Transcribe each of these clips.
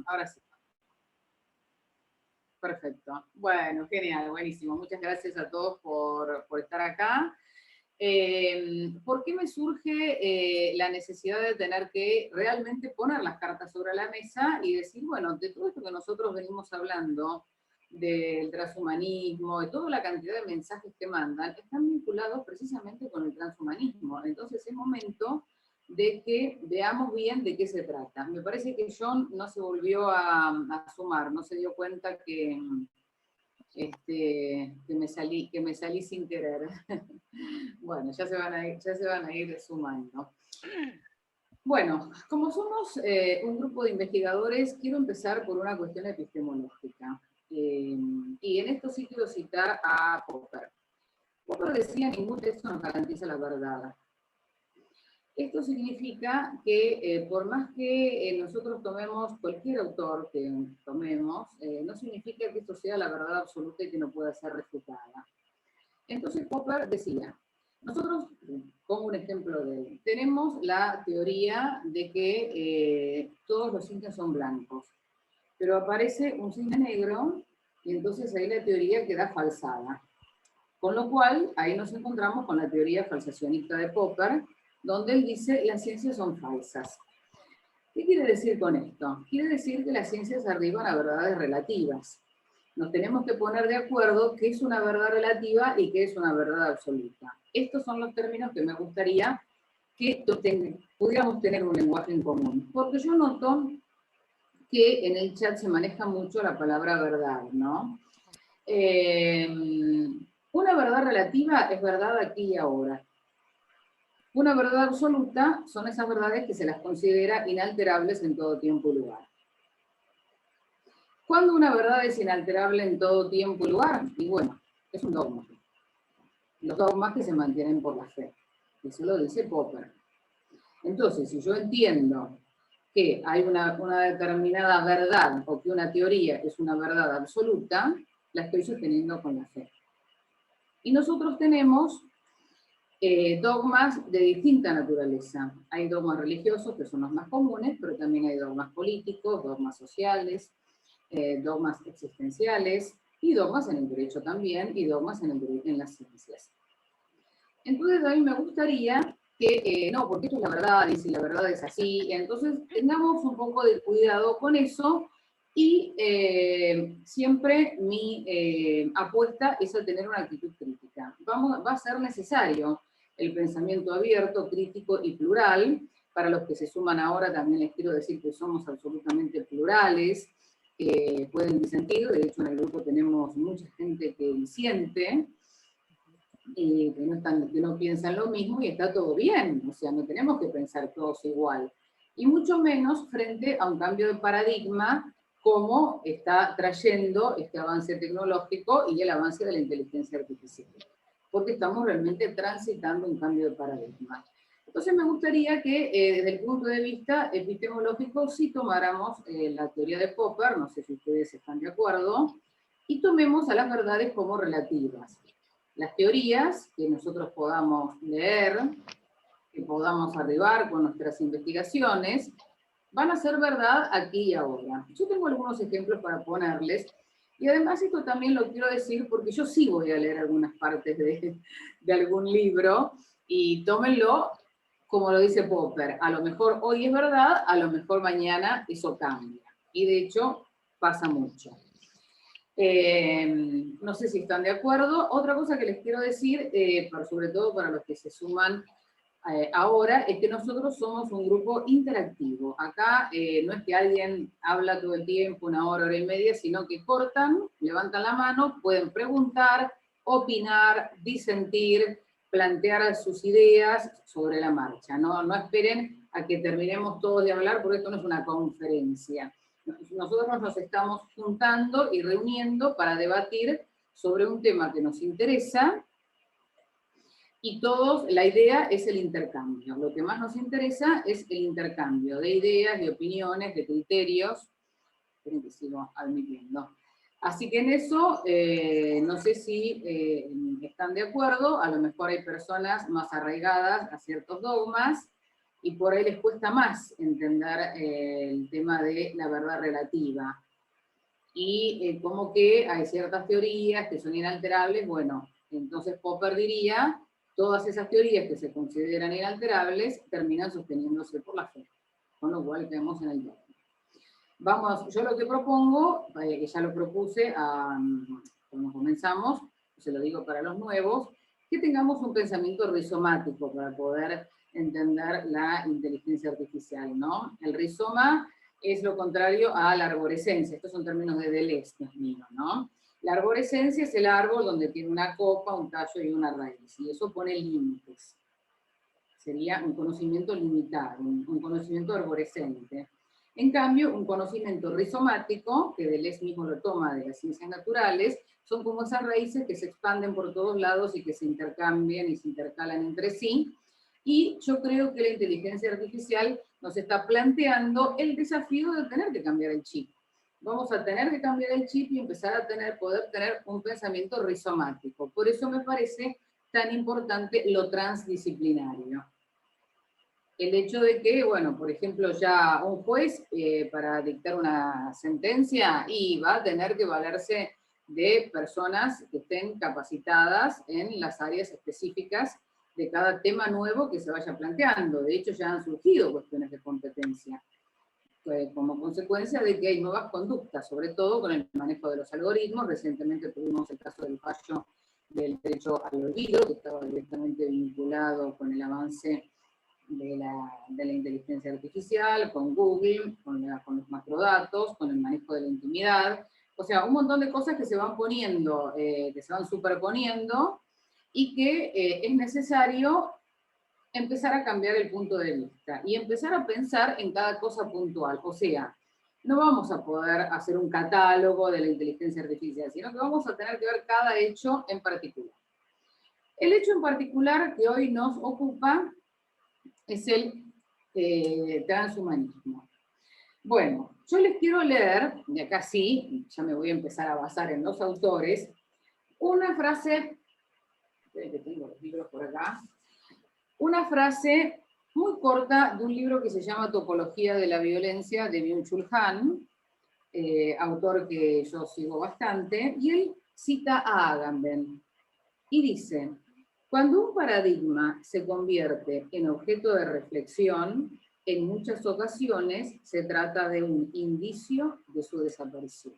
Ahora sí. Perfecto. Bueno, genial, buenísimo. Muchas gracias a todos por estar acá. ¿Por qué me surge la necesidad de tener que realmente poner las cartas sobre la mesa y decir, bueno, de todo esto que nosotros venimos hablando, del transhumanismo, de toda la cantidad de mensajes que mandan, están vinculados precisamente con el transhumanismo? Entonces es momento de que veamos bien de qué se trata. Me parece que John no se volvió a sumar, no se dio cuenta que me salí sin querer. Bueno, ya se van a ir sumando. Bueno, como somos un grupo de investigadores, quiero empezar por una cuestión epistemológica. Y en esto sí quiero citar a Popper. Popper decía: ningún texto nos garantiza la verdad. Esto significa que por más que nosotros tomemos cualquier autor que tomemos, no significa que esto sea la verdad absoluta y que no pueda ser refutada. Entonces Popper decía, nosotros, como un ejemplo de él, tenemos la teoría de que todos los cisnes son blancos, pero aparece un cisne negro y entonces ahí la teoría queda falsada. Con lo cual, ahí nos encontramos con la teoría falsacionista de Popper, donde él dice las ciencias son falsas. ¿Qué quiere decir con esto? Quiere decir que las ciencias arriban a verdades relativas. Nos tenemos que poner de acuerdo qué es una verdad relativa y qué es una verdad absoluta. Estos son los términos que me gustaría que pudiéramos tener un lenguaje en común. Porque yo noto que en el chat se maneja mucho la palabra verdad, ¿no? Una verdad relativa es verdad aquí y ahora. Una verdad absoluta son esas verdades que se las considera inalterables en todo tiempo y lugar. ¿Cuándo una verdad es inalterable en todo tiempo y lugar? Y bueno, es un dogma. Los dogmas que se mantienen por la fe. Eso lo dice Popper. Entonces, si yo entiendo que hay una determinada verdad o que una teoría es una verdad absoluta, la estoy sosteniendo con la fe. Y nosotros tenemos dogmas de distinta naturaleza. Hay dogmas religiosos, que son los más comunes, pero también hay dogmas políticos, dogmas sociales, dogmas existenciales, y dogmas en el derecho también, y dogmas en las ciencias. Entonces a mí me gustaría que, no, porque esto es la verdad, y si la verdad es así, entonces tengamos un poco de cuidado con eso, y siempre mi apuesta es a tener una actitud crítica. Va a ser necesario el pensamiento abierto, crítico y plural. Para los que se suman ahora también les quiero decir que somos absolutamente plurales, pueden disentir, de hecho en el grupo tenemos mucha gente que disiente, que no piensan lo mismo, y está todo bien, o sea, no tenemos que pensar todos igual. Y mucho menos frente a un cambio de paradigma como está trayendo este avance tecnológico y el avance de la inteligencia artificial, porque estamos realmente transitando un cambio de paradigma. Entonces me gustaría que desde el punto de vista epistemológico sí tomáramos la teoría de Popper, no sé si ustedes están de acuerdo, y tomemos a las verdades como relativas. Las teorías que nosotros podamos leer, que podamos arribar con nuestras investigaciones, van a ser verdad aquí y ahora. Yo tengo algunos ejemplos para ponerles, y además esto también lo quiero decir porque yo sí voy a leer algunas partes de algún libro, y tómenlo como lo dice Popper. A lo mejor hoy es verdad, a lo mejor mañana eso cambia. Y de hecho pasa mucho. No sé si están de acuerdo. Otra cosa que les quiero decir, sobre todo para los que se suman ahora, es que nosotros somos un grupo interactivo. Acá no es que alguien habla todo el tiempo, una hora, hora y media, sino que cortan, levantan la mano, pueden preguntar, opinar, disentir, plantear sus ideas sobre la marcha. No esperen a que terminemos todos de hablar, porque esto no es una conferencia. Nosotros nos estamos juntando y reuniendo para debatir sobre un tema que nos interesa, y todos, la idea es el intercambio. Lo que más nos interesa es el intercambio de ideas, de opiniones, de criterios. Esperen que sigo admitiendo. Así que en eso, no sé si están de acuerdo, a lo mejor hay personas más arraigadas a ciertos dogmas, y por ahí les cuesta más entender el tema de la verdad relativa. Y como que hay ciertas teorías que son inalterables, bueno, entonces Popper diría, todas esas teorías que se consideran inalterables terminan sosteniéndose por la fe, con lo cual quedamos en el dogma. Vamos, yo lo que propongo, que ya lo propuse cuando comenzamos, se lo digo para los nuevos, que tengamos un pensamiento rizomático para poder entender la inteligencia artificial, ¿no? El rizoma es lo contrario a la arborescencia, estos son términos de Deleuze, que es mío, ¿no? La arborescencia es el árbol donde tiene una copa, un tallo y una raíz, y eso pone límites. Sería un conocimiento limitado, un conocimiento arborescente. En cambio, un conocimiento rizomático, que Deleuze mismo lo toma de las ciencias naturales, son como esas raíces que se expanden por todos lados y que se intercambian y se intercalan entre sí. Y yo creo que la inteligencia artificial nos está planteando el desafío de tener que cambiar el chip. Vamos a tener que cambiar el chip y empezar a poder tener un pensamiento rizomático. Por eso me parece tan importante lo transdisciplinario. El hecho de que, bueno, por ejemplo, ya un juez para dictar una sentencia y va a tener que valerse de personas que estén capacitadas en las áreas específicas de cada tema nuevo que se vaya planteando. De hecho, ya han surgido cuestiones de competencia, como consecuencia de que hay nuevas conductas, sobre todo con el manejo de los algoritmos. Recientemente tuvimos el caso del fallo del derecho al olvido, que estaba directamente vinculado con el avance de la inteligencia artificial, con Google, con los macrodatos, con el manejo de la intimidad. O sea, un montón de cosas que se van poniendo, que se van superponiendo, y que es necesario empezar a cambiar el punto de vista y empezar a pensar en cada cosa puntual. O sea, no vamos a poder hacer un catálogo de la inteligencia artificial, sino que vamos a tener que ver cada hecho en particular. El hecho en particular que hoy nos ocupa es el transhumanismo. Bueno, yo les quiero leer, y acá sí, ya me voy a empezar a basar en los autores, una frase, que tengo los libros por acá, una frase muy corta de un libro que se llama Topología de la Violencia, de Byung-Chul Han, autor que yo sigo bastante, y él cita a Agamben, y dice: cuando un paradigma se convierte en objeto de reflexión, en muchas ocasiones se trata de un indicio de su desaparición.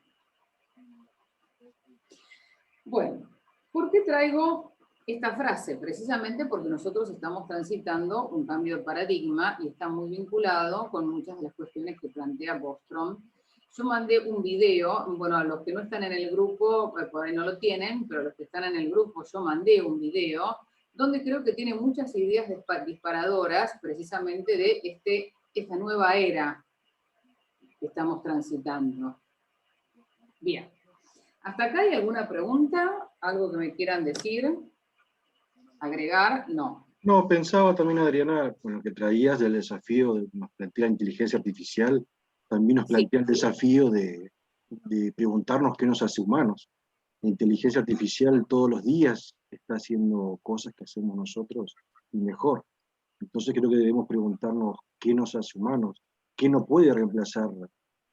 Bueno, ¿por qué traigo esta frase? Precisamente porque nosotros estamos transitando un cambio de paradigma y está muy vinculado con muchas de las cuestiones que plantea Bostrom. Yo mandé un video, bueno, a los que no están en el grupo, por ahí no lo tienen, pero los que están en el grupo, yo mandé un video donde creo que tiene muchas ideas disparadoras precisamente de esta nueva era que estamos transitando. Bien. ¿Hasta acá hay alguna pregunta? ¿Algo que me quieran decir? ¿Agregar? No. No, pensaba también, Adriana, con lo que traías del desafío de nos plantea la inteligencia artificial, también nos plantea el desafío de preguntarnos qué nos hace humanos. La inteligencia artificial todos los días está haciendo cosas que hacemos nosotros y mejor. Entonces creo que debemos preguntarnos qué nos hace humanos, qué no puede reemplazar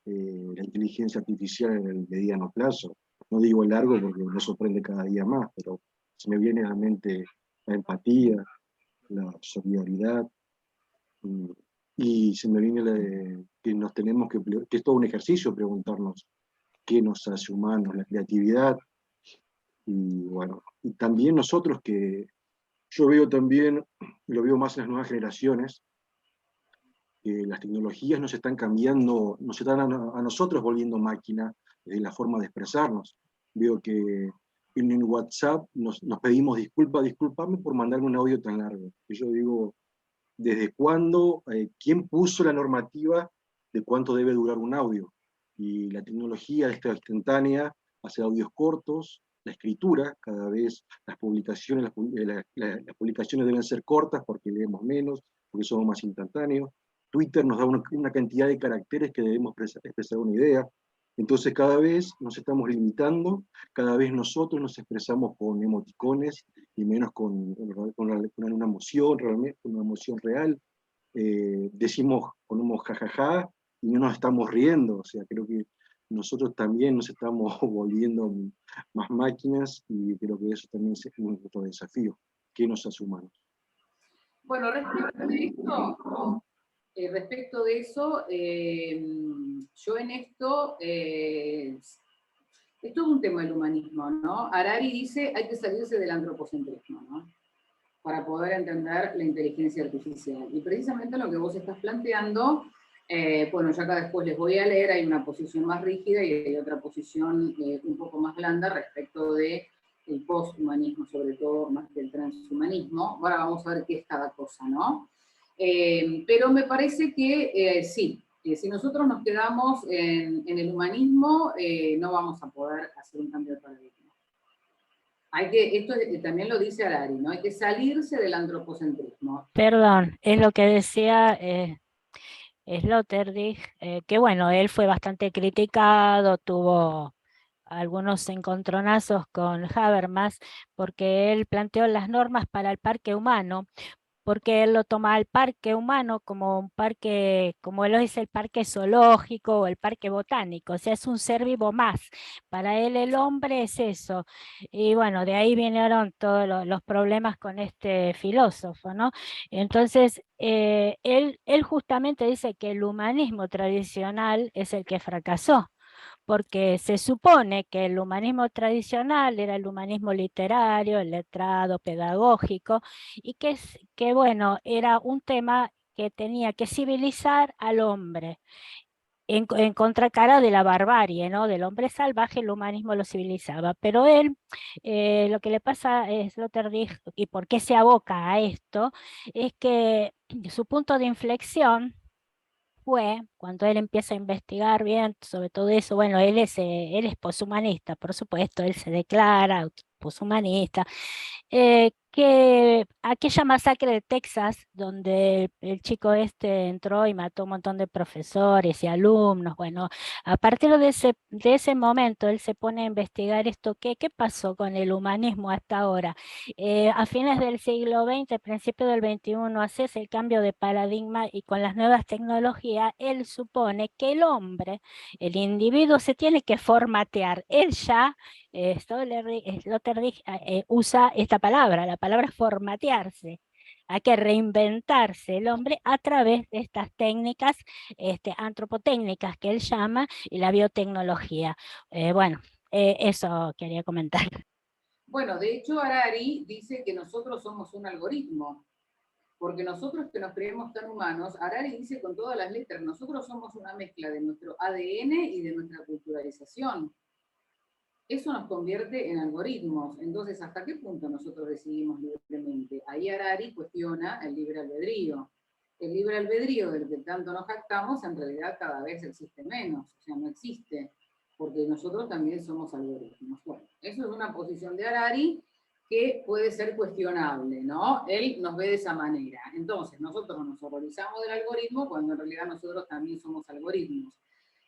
la inteligencia artificial en el mediano plazo. No digo el largo porque me sorprende cada día más, pero se me viene a la mente la empatía, la solidaridad, y se me viene que nos tenemos que es todo un ejercicio preguntarnos qué nos hace humanos, la creatividad, y bueno, y también nosotros que yo veo también, lo veo más en las nuevas generaciones, que las tecnologías nos están cambiando, nos están a nosotros volviendo máquina de la forma de expresarnos. Veo que en WhatsApp nos pedimos discúlpame por mandarme un audio tan largo. Y yo digo, ¿desde cuándo, quién puso la normativa de cuánto debe durar un audio? Y la tecnología esta instantánea hace audios cortos, la escritura, cada vez las publicaciones deben ser cortas porque leemos menos, porque somos más instantáneos. Twitter nos da una cantidad de caracteres que debemos expresar una idea. Entonces cada vez nos estamos limitando, cada vez nosotros nos expresamos con emoticones y menos con una emoción, realmente, una emoción real. decimos, ponemos jajaja y no nos estamos riendo, o sea, creo que nosotros también nos estamos volviendo más máquinas y creo que eso también es nuestro desafío, que nos hace humanos. Bueno, respecto de eso, yo en esto, es todo un tema del humanismo, ¿no? Harari dice, hay que salirse del antropocentrismo, ¿no? Para poder entender la inteligencia artificial. Y precisamente lo que vos estás planteando, bueno, ya acá después les voy a leer, hay una posición más rígida y hay otra posición un poco más blanda respecto de el posthumanismo, sobre todo más que el transhumanismo. Ahora vamos a ver qué es cada cosa, ¿no? Pero me parece que sí, si nosotros nos quedamos en el humanismo, no vamos a poder hacer un cambio de paradigma. Esto también lo dice Harari, ¿no? Hay que salirse del antropocentrismo. Perdón, es lo que decía Sloterdijk, que bueno, él fue bastante criticado, tuvo algunos encontronazos con Habermas, porque él planteó las normas para el parque humano, porque él lo toma al parque humano como un parque, como él lo dice, el parque zoológico o el parque botánico, o sea, es un ser vivo más. Para él el hombre es eso. Y bueno, de ahí vinieron todos los problemas con este filósofo, ¿no? Entonces, él justamente dice que el humanismo tradicional es el que fracasó, porque se supone que el humanismo tradicional era el humanismo literario, el letrado, pedagógico, y que bueno, era un tema que tenía que civilizar al hombre. En contracara de la barbarie, ¿no? Del hombre salvaje, el humanismo lo civilizaba. Pero él, lo que le pasa es Sloterdijk, y por qué se aboca a esto, es que su punto de inflexión fue cuando él empieza a investigar bien sobre todo eso. Bueno, él es poshumanista, por supuesto, él se declara poshumanista, que aquella masacre de Texas, donde el chico este entró y mató un montón de profesores y alumnos, bueno, a partir de ese momento él se pone a investigar esto, qué pasó con el humanismo hasta ahora. A fines del siglo XX, principio del XXI, hace el cambio de paradigma y con las nuevas tecnologías, él supone que el hombre, el individuo se tiene que formatear. Él ya Sloterdijk usa esta palabra, la palabra formatearse. Hay que reinventarse el hombre a través de estas técnicas antropotécnicas que él llama y la biotecnología. Bueno, eso quería comentar. Bueno, de hecho Harari dice que nosotros somos un algoritmo, porque nosotros que nos creemos tan humanos, Harari dice con todas las letras, nosotros somos una mezcla de nuestro ADN y de nuestra culturalización. Eso nos convierte en algoritmos. Entonces, ¿hasta qué punto nosotros decidimos libremente? Ahí Harari cuestiona el libre albedrío. El libre albedrío del que tanto nos jactamos, en realidad cada vez existe menos, o sea, no existe, porque nosotros también somos algoritmos. Bueno, eso es una posición de Harari que puede ser cuestionable, ¿no? Él nos ve de esa manera. Entonces, nosotros nos horrorizamos del algoritmo cuando en realidad nosotros también somos algoritmos.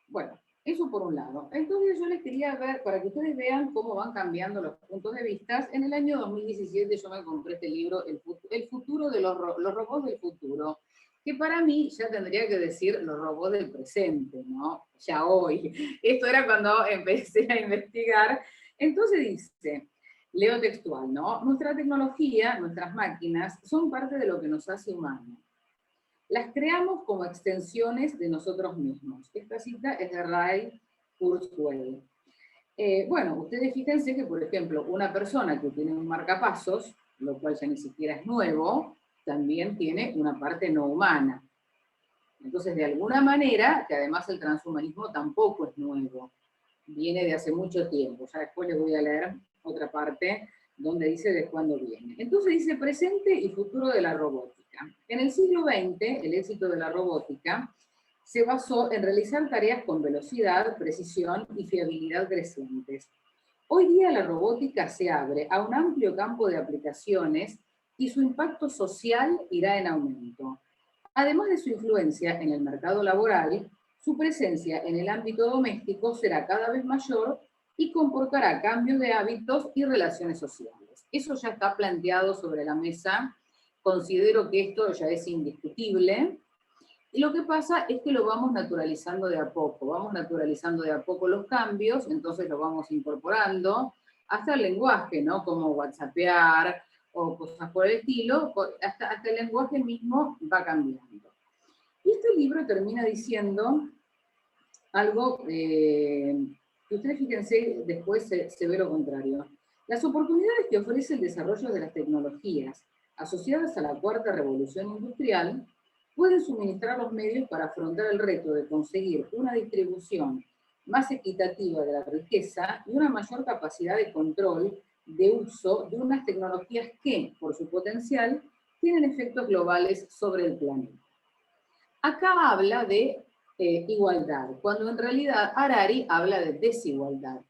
Bueno, eso por un lado. Entonces yo les quería ver, para que ustedes vean cómo van cambiando los puntos de vista. En el año 2017 yo me compré este libro, El futuro de los robots del futuro, que para mí ya tendría que decir los robots del presente, ¿no? Ya hoy. Esto era cuando empecé a investigar. Entonces dice, leo textual, ¿no? Nuestra tecnología, nuestras máquinas, son parte de lo que nos hace humanos. Las creamos como extensiones de nosotros mismos. Esta cita es de Ray Kurzweil. Bueno, ustedes fíjense que, por ejemplo, una persona que tiene un marcapasos, lo cual ya ni siquiera es nuevo, también tiene una parte no humana. Entonces, de alguna manera, que además el transhumanismo tampoco es nuevo, viene de hace mucho tiempo. Ya después les voy a leer otra parte donde dice de cuándo viene. Entonces dice presente y futuro de la robótica. En el siglo XX, el éxito de la robótica se basó en realizar tareas con velocidad, precisión y fiabilidad crecientes. Hoy día la robótica se abre a un amplio campo de aplicaciones y su impacto social irá en aumento. Además de su influencia en el mercado laboral, su presencia en el ámbito doméstico será cada vez mayor y comportará cambios de hábitos y relaciones sociales. Eso ya está planteado sobre la mesa considero que esto ya es indiscutible. Y lo que pasa es que lo vamos naturalizando de a poco, los cambios, entonces los vamos incorporando, hasta el lenguaje, ¿no? Como whatsappear o cosas por el estilo, hasta el lenguaje mismo va cambiando. Y este libro termina diciendo algo que ustedes fíjense, después se ve lo contrario. Las oportunidades que ofrece el desarrollo de las tecnologías asociadas a la cuarta revolución industrial pueden suministrar los medios para afrontar el reto de conseguir una distribución más equitativa de la riqueza y una mayor capacidad de control de uso de unas tecnologías que, por su potencial, tienen efectos globales sobre el planeta. Acá habla de igualdad, cuando en realidad Harari habla de desigualdad.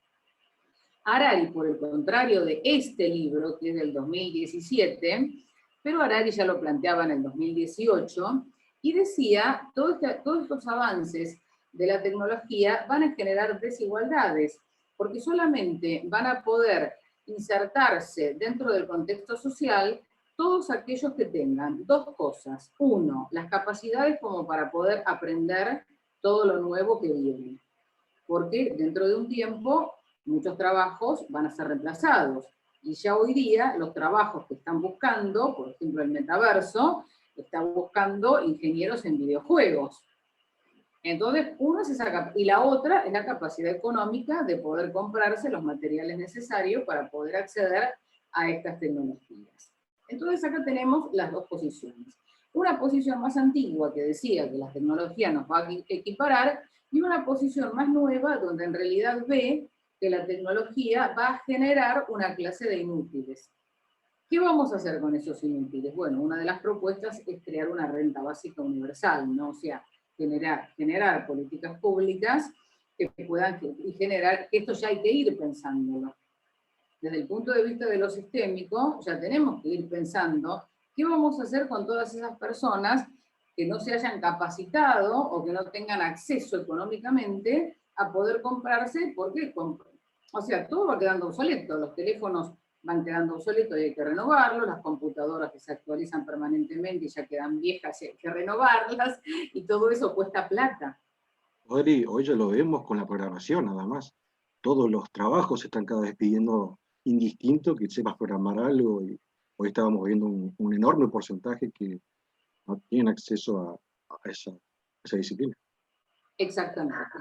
Harari, por el contrario de este libro, que es del 2017, pero Harari ya lo planteaba en el 2018, y decía, todos estos avances de la tecnología van a generar desigualdades, porque solamente van a poder insertarse dentro del contexto social todos aquellos que tengan dos cosas. Uno, las capacidades como para poder aprender todo lo nuevo que viene, porque dentro de un tiempo muchos trabajos van a ser reemplazados, y ya hoy día los trabajos que están buscando, por ejemplo el metaverso, está buscando ingenieros en videojuegos. Entonces, uno es esa, y la otra es la capacidad económica de poder comprarse los materiales necesarios para poder acceder a estas tecnologías. Entonces acá tenemos las dos posiciones. Una posición más antigua que decía que la tecnología nos va a equiparar, y una posición más nueva donde en realidad ve que la tecnología va a generar una clase de inútiles. ¿Qué vamos a hacer con esos inútiles? Bueno, una de las propuestas es crear una renta básica universal, ¿no? O sea, generar políticas públicas que puedan generar, que esto ya hay que ir pensándolo. Desde el punto de vista de lo sistémico, ya tenemos que ir pensando qué vamos a hacer con todas esas personas que no se hayan capacitado o que no tengan acceso económicamente a poder comprarse, porque, o sea, todo va quedando obsoleto, los teléfonos van quedando obsoletos y hay que renovarlos, las computadoras que se actualizan permanentemente y ya quedan viejas y hay que renovarlas, y todo eso cuesta plata. Hoy ya lo vemos con la programación, nada más. Todos los trabajos se están cada vez pidiendo indistinto que sepas programar algo, y hoy estábamos viendo un enorme porcentaje que no tienen acceso a esa disciplina. Exactamente,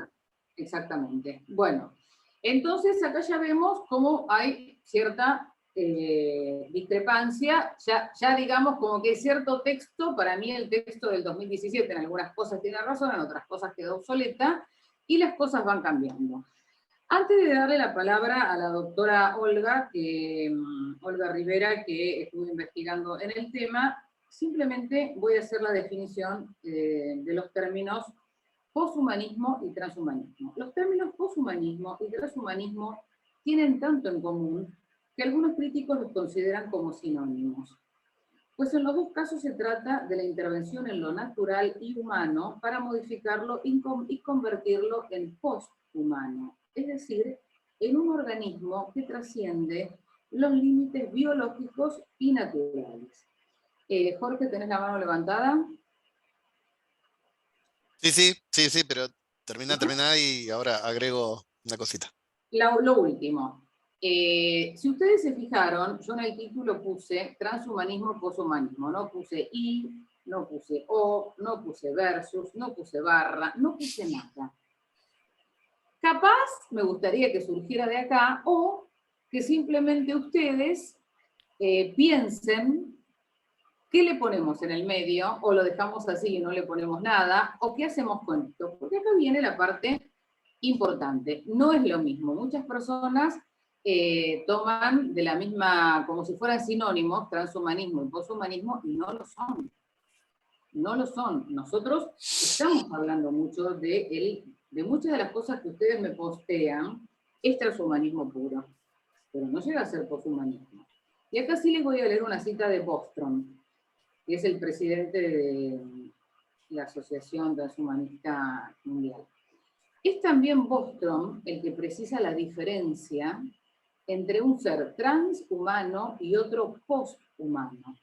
exactamente. Bueno, entonces acá ya vemos cómo hay cierta discrepancia, ya digamos como que cierto texto, para mí el texto del 2017 en algunas cosas tiene razón, en otras cosas quedó obsoleta, y las cosas van cambiando. Antes de darle la palabra a la doctora Olga, Olga Rivera, que estuvo investigando en el tema, simplemente voy a hacer la definición de los términos poshumanismo y transhumanismo. Los términos poshumanismo y transhumanismo tienen tanto en común que algunos críticos los consideran como sinónimos, pues en los dos casos se trata de la intervención en lo natural y humano para modificarlo y convertirlo en posthumano, es decir, en un organismo que trasciende los límites biológicos y naturales. Jorge, ¿tenés la mano levantada? Sí, pero termina y ahora agrego una cosita. Lo último. Si ustedes se fijaron, yo en el título puse transhumanismo, poshumanismo. No puse y, no puse o, no puse versus, no puse barra, no puse nada. Capaz me gustaría que surgiera de acá, o que simplemente ustedes piensen qué le ponemos en el medio, o lo dejamos así y no le ponemos nada, o qué hacemos con esto. Porque acá viene la parte importante. No es lo mismo. Muchas personas toman de la misma, como si fueran sinónimos, transhumanismo y poshumanismo, y no lo son. No lo son. Nosotros estamos hablando mucho de muchas de las cosas que ustedes me postean, es transhumanismo puro, pero no llega a ser poshumanismo. Y acá sí les voy a leer una cita de Bostrom, que es el presidente de la Asociación Transhumanista Mundial. Es también Bostrom el que precisa la diferencia entre un ser transhumano y otro posthumano.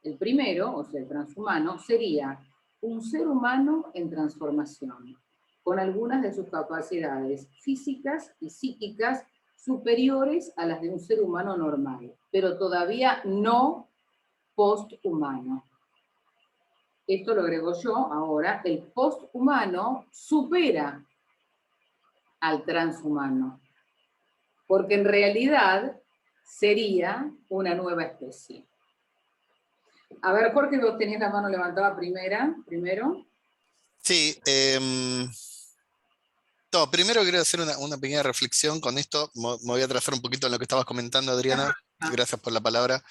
El primero, o sea, el transhumano, sería un ser humano en transformación, con algunas de sus capacidades físicas y psíquicas superiores a las de un ser humano normal, pero todavía no posthumano. Esto lo agrego yo ahora, el posthumano supera al transhumano, porque en realidad sería una nueva especie. A ver, Jorge, vos tenías la mano levantada primero. Sí, no, primero quiero hacer una pequeña reflexión con esto. Me voy a trazar un poquito en lo que estabas comentando, Adriana. Gracias por la palabra.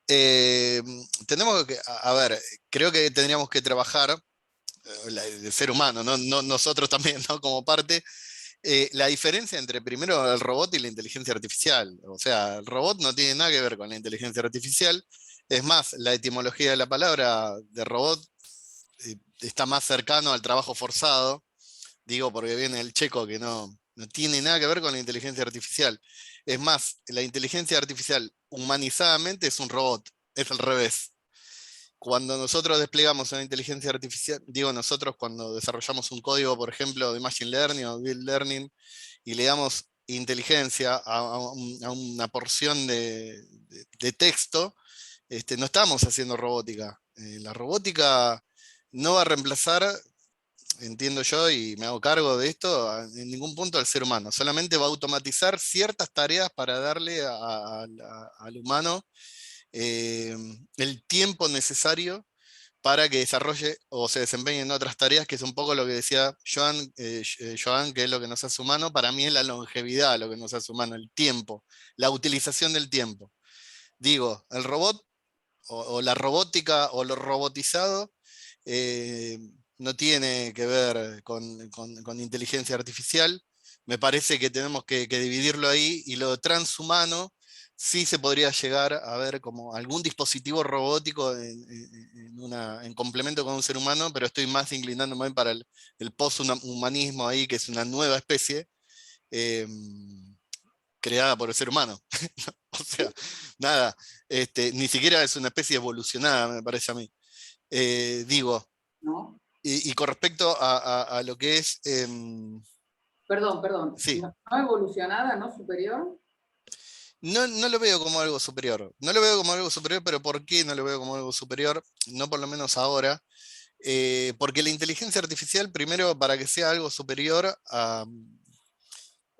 Tenemos que, a ver, creo que tendríamos que trabajar, el ser humano, nosotros también, ¿no? Como parte, la diferencia entre primero el robot y la inteligencia artificial. O sea, el robot no tiene nada que ver con la inteligencia artificial. Es más, la etimología de la palabra de robot está más cercano al trabajo forzado. Digo porque viene el checo que no tiene nada que ver con la inteligencia artificial. Es más, la inteligencia artificial humanizadamente es un robot, es al revés. Cuando nosotros desplegamos una inteligencia artificial, digo nosotros cuando desarrollamos un código, por ejemplo, de Machine Learning o Deep Learning, y le damos inteligencia a una porción de texto, no estamos haciendo robótica. La robótica no va a reemplazar, entiendo yo, y me hago cargo de esto, en ningún punto al ser humano. Solamente va a automatizar ciertas tareas para darle al humano el tiempo necesario para que desarrolle o se desempeñe en otras tareas, que es un poco lo que decía Joan, que es lo que nos hace humano. Para mí es la longevidad lo que nos hace humano, el tiempo, la utilización del tiempo. Digo, el robot o la robótica o lo robotizado eh, no tiene que ver con inteligencia artificial. Me parece que tenemos que dividirlo ahí, y lo transhumano sí se podría llegar a ver como algún dispositivo robótico en complemento con un ser humano, pero estoy más inclinándome para el posthumanismo ahí, que es una nueva especie eh, creada por el ser humano. O sea, nada, ni siquiera es una especie evolucionada, me parece a mí. Digo, ¿No? y con respecto a lo que es... Perdón, sí, ¿no evolucionada, no superior? no lo veo como algo superior. No lo veo como algo superior, pero ¿por qué no lo veo como algo superior? No por lo menos ahora. Porque la inteligencia artificial, primero, para que sea algo superior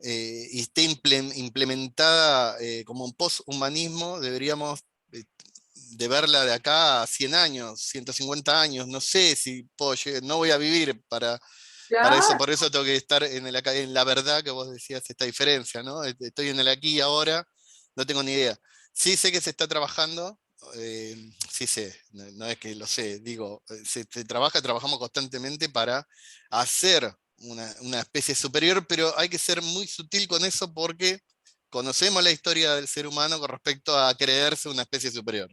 y esté implementada como un posthumanismo, deberíamos de verla de acá a 100 años, 150 años. No sé si puedo llegar, no voy a vivir para eso, Claro. por eso tengo que estar en la verdad que vos decías, esta diferencia, ¿no? Estoy en el aquí y ahora, no tengo ni idea. Sí sé que se está trabajando, sí sé, no es que lo sé, digo, trabajamos constantemente para hacer una especie superior, pero hay que ser muy sutil con eso porque conocemos la historia del ser humano con respecto a creerse una especie superior,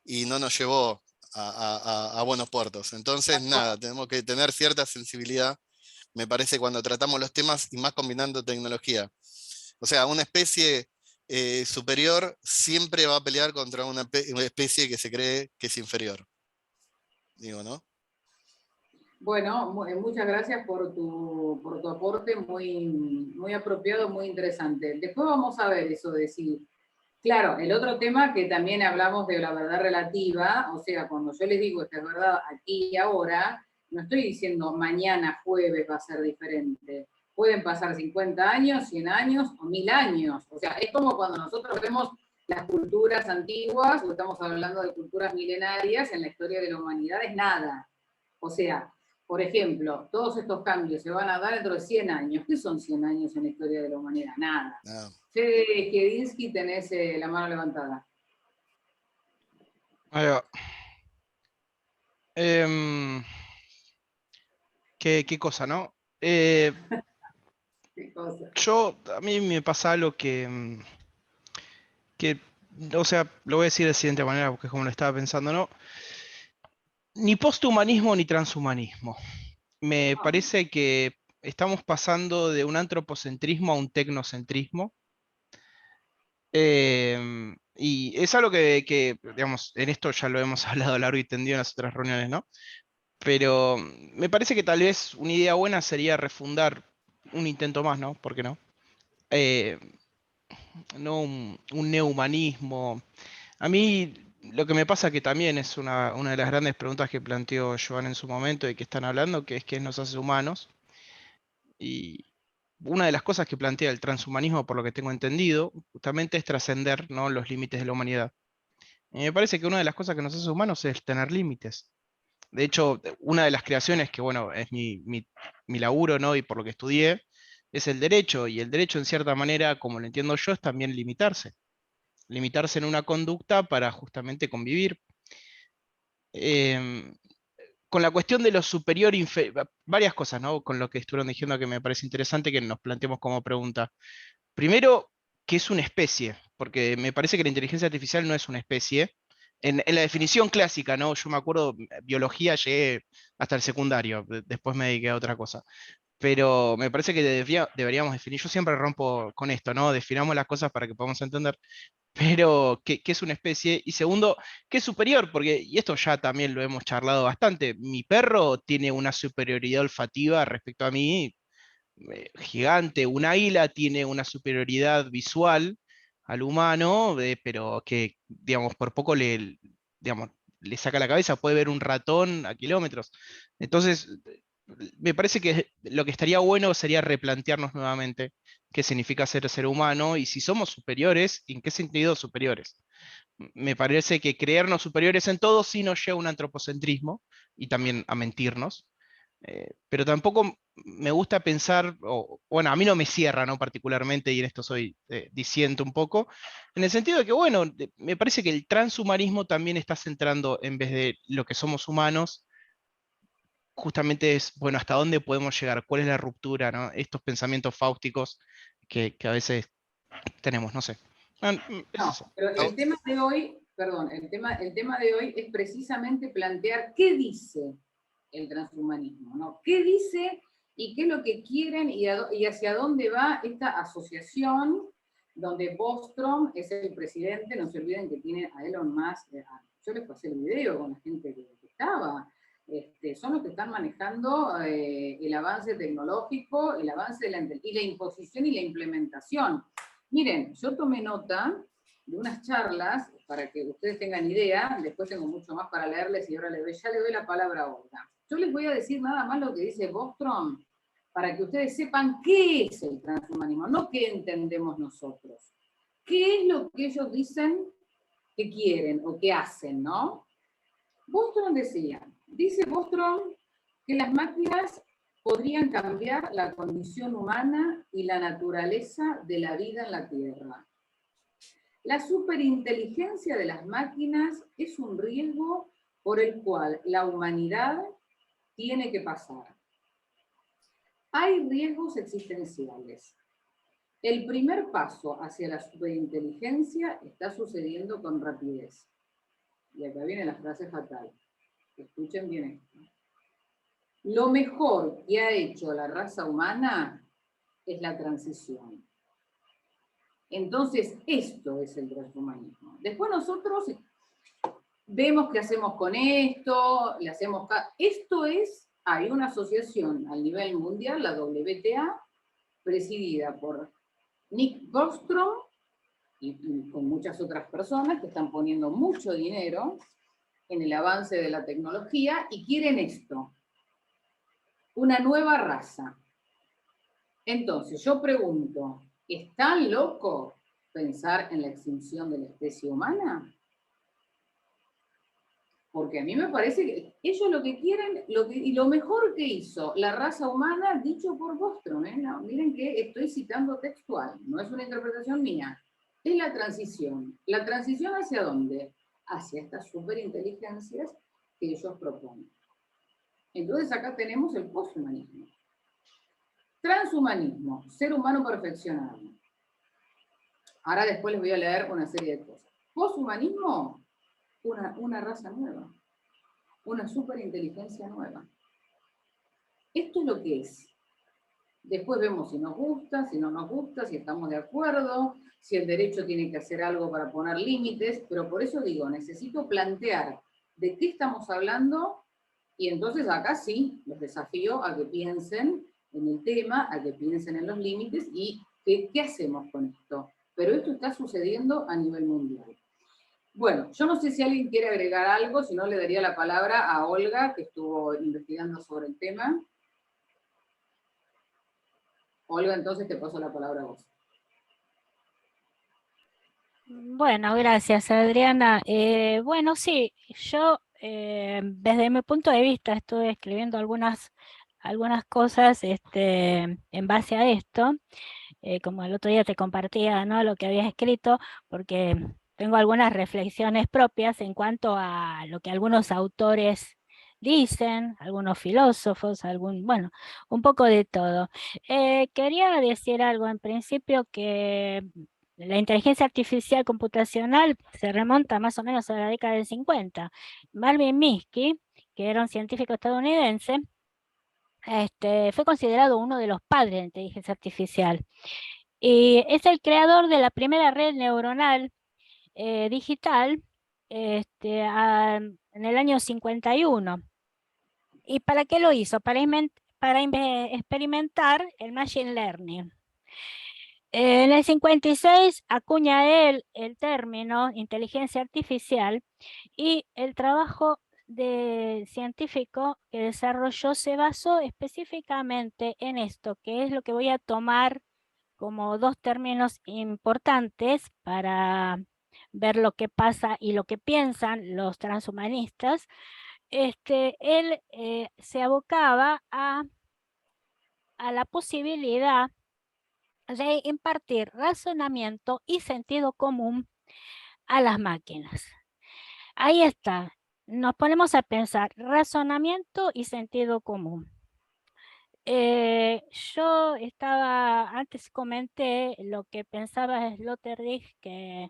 y no nos llevó a buenos puertos. Entonces, nada, tenemos que tener cierta sensibilidad, me parece, cuando tratamos los temas, y más combinando tecnología. O sea, una especie superior siempre va a pelear contra una especie que se cree que es inferior. Digo, ¿no? Bueno, muchas gracias por tu aporte, muy apropiado, muy interesante. Después vamos a ver eso de si, claro, el otro tema que también hablamos de la verdad relativa, o sea, cuando yo les digo esta es verdad aquí y ahora, no estoy diciendo mañana jueves va a ser diferente. Pueden pasar 50 años, 100 años o 1000 años. O sea, es como cuando nosotros vemos las culturas antiguas, o estamos hablando de culturas milenarias, en la historia de la humanidad es nada. O sea, por ejemplo, todos estos cambios se van a dar dentro de 100 años. ¿Qué son 100 años en la historia de la humanidad? Nada. No. Fede Kiedinsky, tenés la mano levantada. Ahí va. Qué cosa, ¿no? Qué cosa. A mí me pasa algo que, o sea, lo voy a decir de la siguiente manera, porque es como lo estaba pensando, ¿no? Ni posthumanismo ni transhumanismo. Me parece que estamos pasando de un antropocentrismo a un tecnocentrismo. Y es algo digamos, en esto ya lo hemos hablado largo y tendido en las otras reuniones, ¿no? Pero me parece que tal vez una idea buena sería refundar un intento más, ¿no? ¿Por qué no? Eh, no un neohumanismo. A mí lo que me pasa que también es una de las grandes preguntas que planteó Joan en su momento y que están hablando, que es qué nos hace humanos. Y una de las cosas que plantea el transhumanismo, por lo que tengo entendido, justamente es trascender, ¿no?, los límites de la humanidad. Y me parece que una de las cosas que nos hace humanos es tener límites. De hecho, una de las creaciones que, bueno, es mi laburo, ¿no?, y por lo que estudié, es el derecho. Y el derecho, en cierta manera, como lo entiendo yo, es también limitarse. Limitarse en una conducta para justamente convivir. Em, con la cuestión de lo superior, varias cosas, ¿no?, con lo que estuvieron diciendo que me parece interesante que nos planteemos como pregunta. Primero, ¿qué es una especie? Porque me parece que la inteligencia artificial no es una especie. En la definición clásica, ¿no? Yo me acuerdo, biología llegué hasta el secundario, después me dediqué a otra cosa. Pero me parece que deberíamos definir, yo siempre rompo con esto, ¿no? Definamos las cosas para que podamos entender, pero ¿qué es una especie? Y segundo, ¿qué es superior? Porque, y esto ya también lo hemos charlado bastante, mi perro tiene una superioridad olfativa respecto a mí gigante. Un águila tiene una superioridad visual al humano, pero que, digamos, por poco digamos, le saca la cabeza, puede ver un ratón a kilómetros. Entonces, me parece que lo que estaría bueno sería replantearnos nuevamente qué significa ser humano y si somos superiores, ¿en qué sentido superiores? Me parece que creernos superiores en todo sí nos lleva a un antropocentrismo y también a mentirnos. Pero tampoco me gusta pensar, o bueno, a mí no me cierra, ¿no?, particularmente, y en esto soy disiento un poco, en el sentido de que, bueno, me parece que el transhumanismo también está centrando, en vez de lo que somos humanos, justamente es, bueno, hasta dónde podemos llegar, cuál es la ruptura, ¿no? Estos pensamientos fáusticos que a veces tenemos, no sé. Es No, eso. pero No, el tema de hoy, perdón, el tema de hoy es precisamente plantear qué dice el transhumanismo, ¿no? ¿Qué dice y qué es lo que quieren y hacia dónde va esta asociación donde Bostrom es el presidente? No se olviden que tiene a Elon Musk, yo les pasé el video con la gente que estaba, son los que están manejando el avance tecnológico, el avance de y la imposición y la implementación. Miren, yo tomé nota de unas charlas, para que ustedes tengan idea, después tengo mucho más para leerles y ahora ya le doy la palabra a Olga. Yo les voy a decir nada más lo que dice Bostrom, para que ustedes sepan qué es el transhumanismo, no qué entendemos nosotros. ¿Qué es lo que ellos dicen que quieren o que hacen, no? Bostrom dice Bostrom que las máquinas podrían cambiar la condición humana y la naturaleza de la vida en la Tierra. La superinteligencia de las máquinas es un riesgo por el cual la humanidad tiene que pasar. Hay riesgos existenciales. El primer paso hacia la superinteligencia está sucediendo con rapidez. Y acá viene la frase fatal. Escuchen bien esto. Lo mejor que ha hecho la raza humana es la transición. Entonces, esto es el transhumanismo. Después nosotros vemos qué hacemos con esto, le hacemos... Esto es, hay una asociación a nivel mundial, la WTA, presidida por Nick Bostrom y con muchas otras personas que están poniendo mucho dinero en el avance de la tecnología y quieren esto, una nueva raza. Entonces, yo pregunto, ¿es tan loco pensar en la extinción de la especie humana? Porque a mí me parece que ellos lo que quieren, y lo mejor que hizo la raza humana, dicho por Bostrom, no, miren que estoy citando textual, no es una interpretación mía, es la transición. ¿La transición hacia dónde? Hacia estas superinteligencias que ellos proponen. Entonces acá tenemos el poshumanismo. Transhumanismo, ser humano perfeccionado. Ahora después les voy a leer una serie de cosas. Poshumanismo, una raza nueva, una superinteligencia nueva. Esto es lo que es. Después vemos si nos gusta, si no nos gusta, si estamos de acuerdo, si el derecho tiene que hacer algo para poner límites, pero por eso digo, necesito plantear de qué estamos hablando, y entonces acá sí, los desafío a que piensen en el tema, a que piensen en los límites y qué hacemos con esto. Pero esto está sucediendo a nivel mundial. Bueno, yo no sé si alguien quiere agregar algo, si no le daría la palabra a Olga, que estuvo investigando sobre el tema. Olga, entonces te paso la palabra a vos. Bueno, gracias, Adriana. Bueno, sí, yo desde mi punto de vista estuve escribiendo algunas cosas en base a esto. Como el otro día te compartía, ¿no?, lo que había escrito, porque tengo algunas reflexiones propias en cuanto a lo que algunos autores dicen, algunos filósofos, bueno, un poco de todo. Quería decir algo en principio, que la inteligencia artificial computacional se remonta más o menos a la década del 50. Marvin Minsky, que era un científico estadounidense, fue considerado uno de los padres de la inteligencia artificial. Y es el creador de la primera red neuronal digital en el año 51. ¿Y para qué lo hizo? Para experimentar el machine learning. En el 56 acuña él el término inteligencia artificial, y el trabajo científico que desarrolló se basó específicamente en esto, que es lo que voy a tomar como dos términos importantes para ver lo que pasa y lo que piensan los transhumanistas. Él se abocaba a la posibilidad de impartir razonamiento y sentido común a las máquinas. Ahí está. Nos ponemos a pensar razonamiento y sentido común. Yo antes comenté lo que pensaba Sloterdijk, que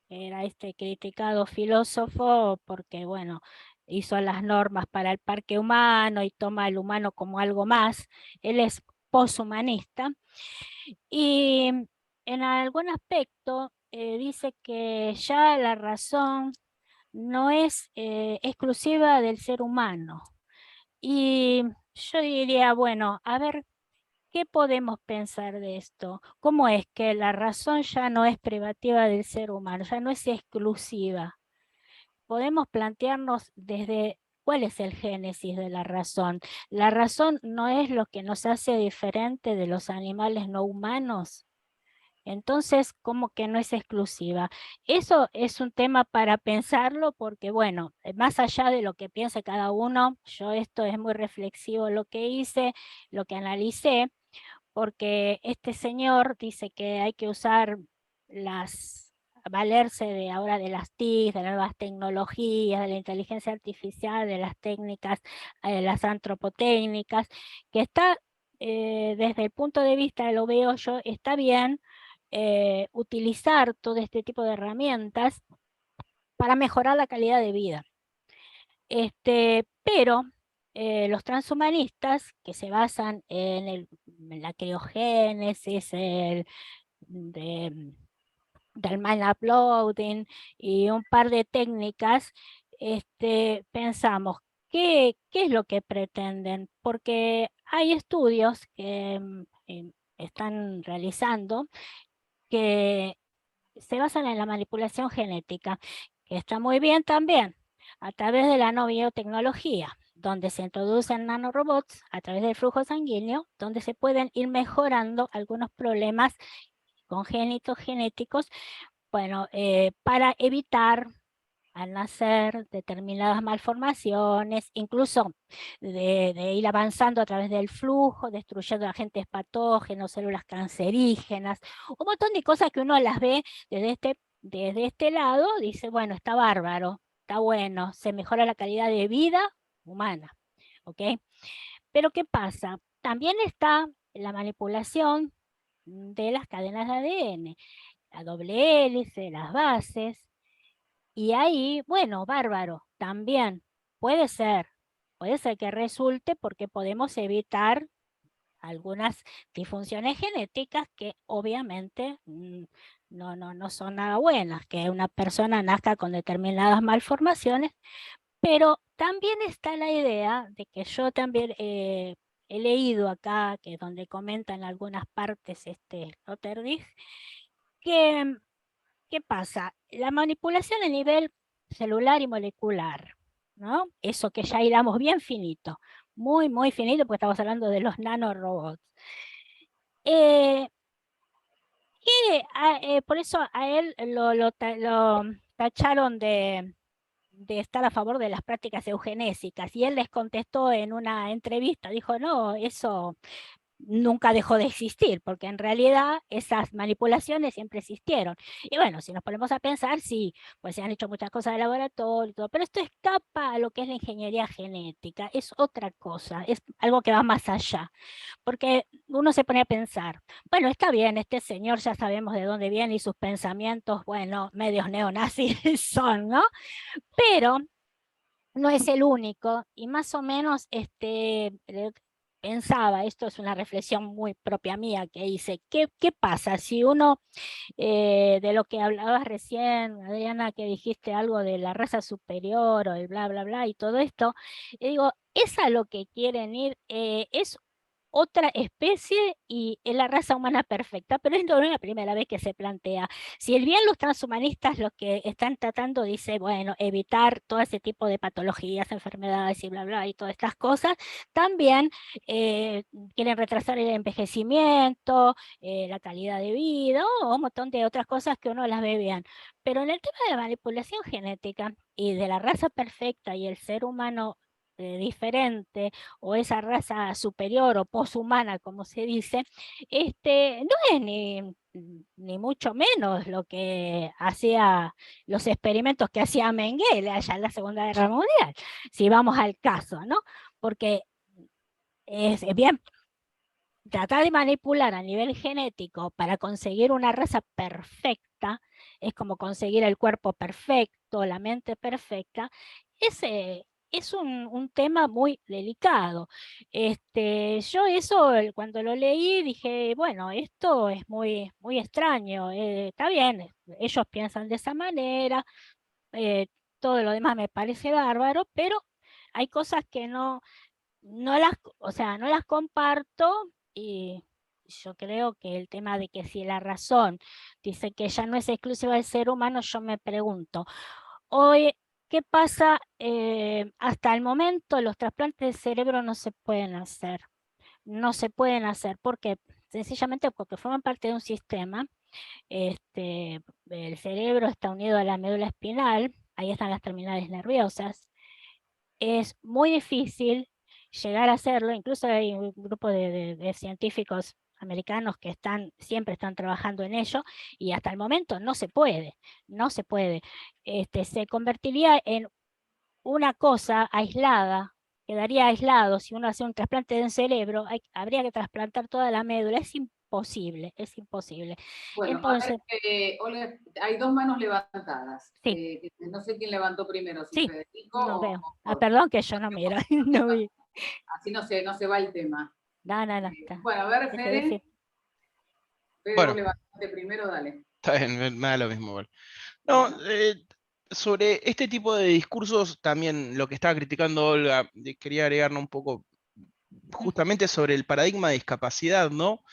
era este criticado filósofo porque, bueno, hizo las normas para el parque humano y toma al humano como algo más. Él es poshumanista y en algún aspecto dice que ya la razón no es exclusiva del ser humano. Y yo diría, bueno, a ver, ¿qué podemos pensar de esto? ¿Cómo es que la razón ya no es privativa del ser humano, ya no es exclusiva? Podemos plantearnos desde cuál es el génesis de la razón. ¿La razón no es lo que nos hace diferente de los animales no humanos? Entonces, ¿cómo que no es exclusiva? Eso es un tema para pensarlo porque, bueno, más allá de lo que piense cada uno, yo esto es muy reflexivo lo que hice, lo que analicé, porque este señor dice que hay que usar valerse de ahora de las TIC, de las nuevas tecnologías, de la inteligencia artificial, de las técnicas, las antropotécnicas, que está, desde el punto de vista, lo veo yo, está bien utilizar todo este tipo de herramientas para mejorar la calidad de vida. Pero los transhumanistas, que se basan en la criogénesis, del mind uploading y un par de técnicas, pensamos, ¿qué es lo que pretenden? Porque hay estudios que están realizando que se basan en la manipulación genética, que está muy bien también, a través de la no biotecnología, donde se introducen nanorobots a través del flujo sanguíneo, donde se pueden ir mejorando algunos problemas congénitos genéticos, bueno, para evitar al nacer determinadas malformaciones, incluso de ir avanzando a través del flujo, destruyendo agentes patógenos, células cancerígenas, un montón de cosas que uno las ve desde este lado, dice, bueno, está bárbaro, está bueno, se mejora la calidad de vida humana, ¿ok? Pero ¿qué pasa? También está la manipulación de las cadenas de ADN, la doble hélice, las bases, y ahí, bueno, bárbaro, también puede ser que resulte porque podemos evitar algunas disfunciones genéticas que obviamente no son nada buenas, que una persona nazca con determinadas malformaciones, pero también está la idea de que yo también he leído acá, que donde comentan algunas partes Sloterdijk, que ¿qué pasa? La manipulación a nivel celular y molecular, ¿no? Eso que ya hilamos bien finito, muy, muy finito, porque estamos hablando de los nanorobots. Por eso a él lo tacharon de estar a favor de las prácticas eugenésicas, y él les contestó en una entrevista, dijo, no, eso nunca dejó de existir, porque en realidad esas manipulaciones siempre existieron. Y bueno, si nos ponemos a pensar, sí, pues se han hecho muchas cosas de laboratorio y todo, pero esto escapa a lo que es la ingeniería genética, es otra cosa, es algo que va más allá, porque uno se pone a pensar, bueno, está bien, este señor ya sabemos de dónde viene y sus pensamientos, bueno, medios neonazis son, ¿no? Pero no es el único, y más o menos pensaba, esto es una reflexión muy propia mía que hice, ¿qué pasa si uno, de lo que hablabas recién, Adriana, que dijiste algo de la raza superior o el bla, bla, bla y todo esto, digo, es a lo que quieren ir, es otra especie y es la raza humana perfecta, pero es no es la primera vez que se plantea. Si el bien los transhumanistas lo que están tratando dice, bueno, evitar todo ese tipo de patologías, enfermedades y bla, bla, y todas estas cosas, también quieren retrasar el envejecimiento, la calidad de vida, o un montón de otras cosas que uno las ve bien. Pero en el tema de la manipulación genética y de la raza perfecta y el ser humano diferente, o esa raza superior o poshumana, como se dice, no es ni mucho menos lo que hacía los experimentos que hacía Mengele allá en la Segunda Guerra Mundial, si vamos al caso, ¿no? Porque es bien tratar de manipular a nivel genético para conseguir una raza perfecta, es como conseguir el cuerpo perfecto, la mente perfecta, es un tema muy delicado. Yo eso, cuando lo leí, dije, bueno, esto es muy, muy extraño, está bien, ellos piensan de esa manera, eh, todo lo demás me parece bárbaro, pero hay cosas que o sea, no las comparto, y yo creo que el tema de que si la razón dice que ya no es exclusiva del ser humano, yo me pregunto, hoy, ¿qué pasa? Hasta el momento los trasplantes de cerebro no se pueden hacer. No se pueden hacer porque sencillamente porque forman parte de un sistema. El cerebro está unido a la médula espinal, ahí están las terminales nerviosas. Es muy difícil llegar a hacerlo, incluso hay un grupo de científicos americanos que siempre están trabajando en ello, y hasta el momento no se puede, no se puede. Se convertiría en una cosa aislada, quedaría aislado. Si uno hace un trasplante de un cerebro, habría que trasplantar toda la médula, es imposible, es imposible. Bueno, Entonces, Olga, hay dos manos levantadas. sí. No sé quién levantó primero, si Sí, Federico no o veo. Jorge. Perdón que yo no miro, no vi. Así no se va el tema. No, está. Bueno, a ver, Decí. Fede, vos Bueno, levantaste primero, dale. está bien, me da lo mismo igual. No, Bueno. sobre este tipo de discursos, también lo que estaba criticando Olga, quería agregarnos un poco justamente sobre el paradigma de discapacidad, ¿no?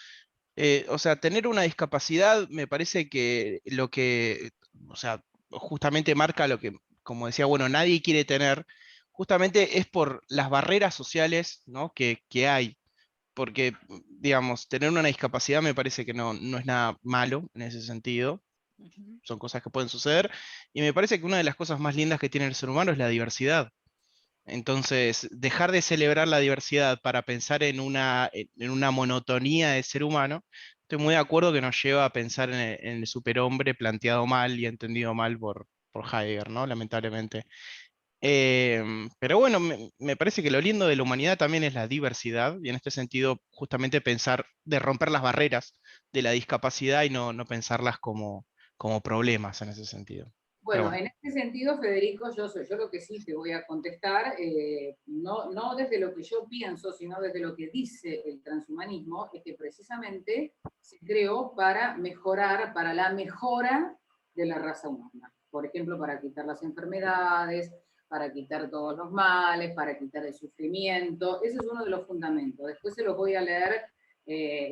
O sea, tener una discapacidad me parece que lo que, o sea, justamente marca lo que, como decía, bueno, nadie quiere tener, justamente es por las barreras sociales, ¿no? que hay. Porque, digamos, tener una discapacidad me parece que no es nada malo en ese sentido. Ujú. Son cosas que pueden suceder. Y me parece que una de las cosas más lindas que tiene el ser humano es la diversidad. Entonces, dejar de celebrar la diversidad para pensar en una monotonía de ser humano, estoy muy de acuerdo que nos lleva a pensar en el superhombre planteado mal y entendido mal por Heidegger, ¿no? Lamentablemente. Pero bueno, me parece que lo lindo de la humanidad también es la diversidad, y en este sentido, justamente pensar de romper las barreras de la discapacidad y no pensarlas como problemas en ese sentido. Bueno, bueno. en este sentido, Federico, yo lo que sí te voy a contestar, no desde lo que yo pienso, sino desde lo que dice el transhumanismo, es que precisamente se creó para mejorar, para la mejora de la raza humana. Por ejemplo, para quitar las enfermedades, para quitar todos los males, para quitar el sufrimiento. Ese es uno de los fundamentos. Después se los voy a leer,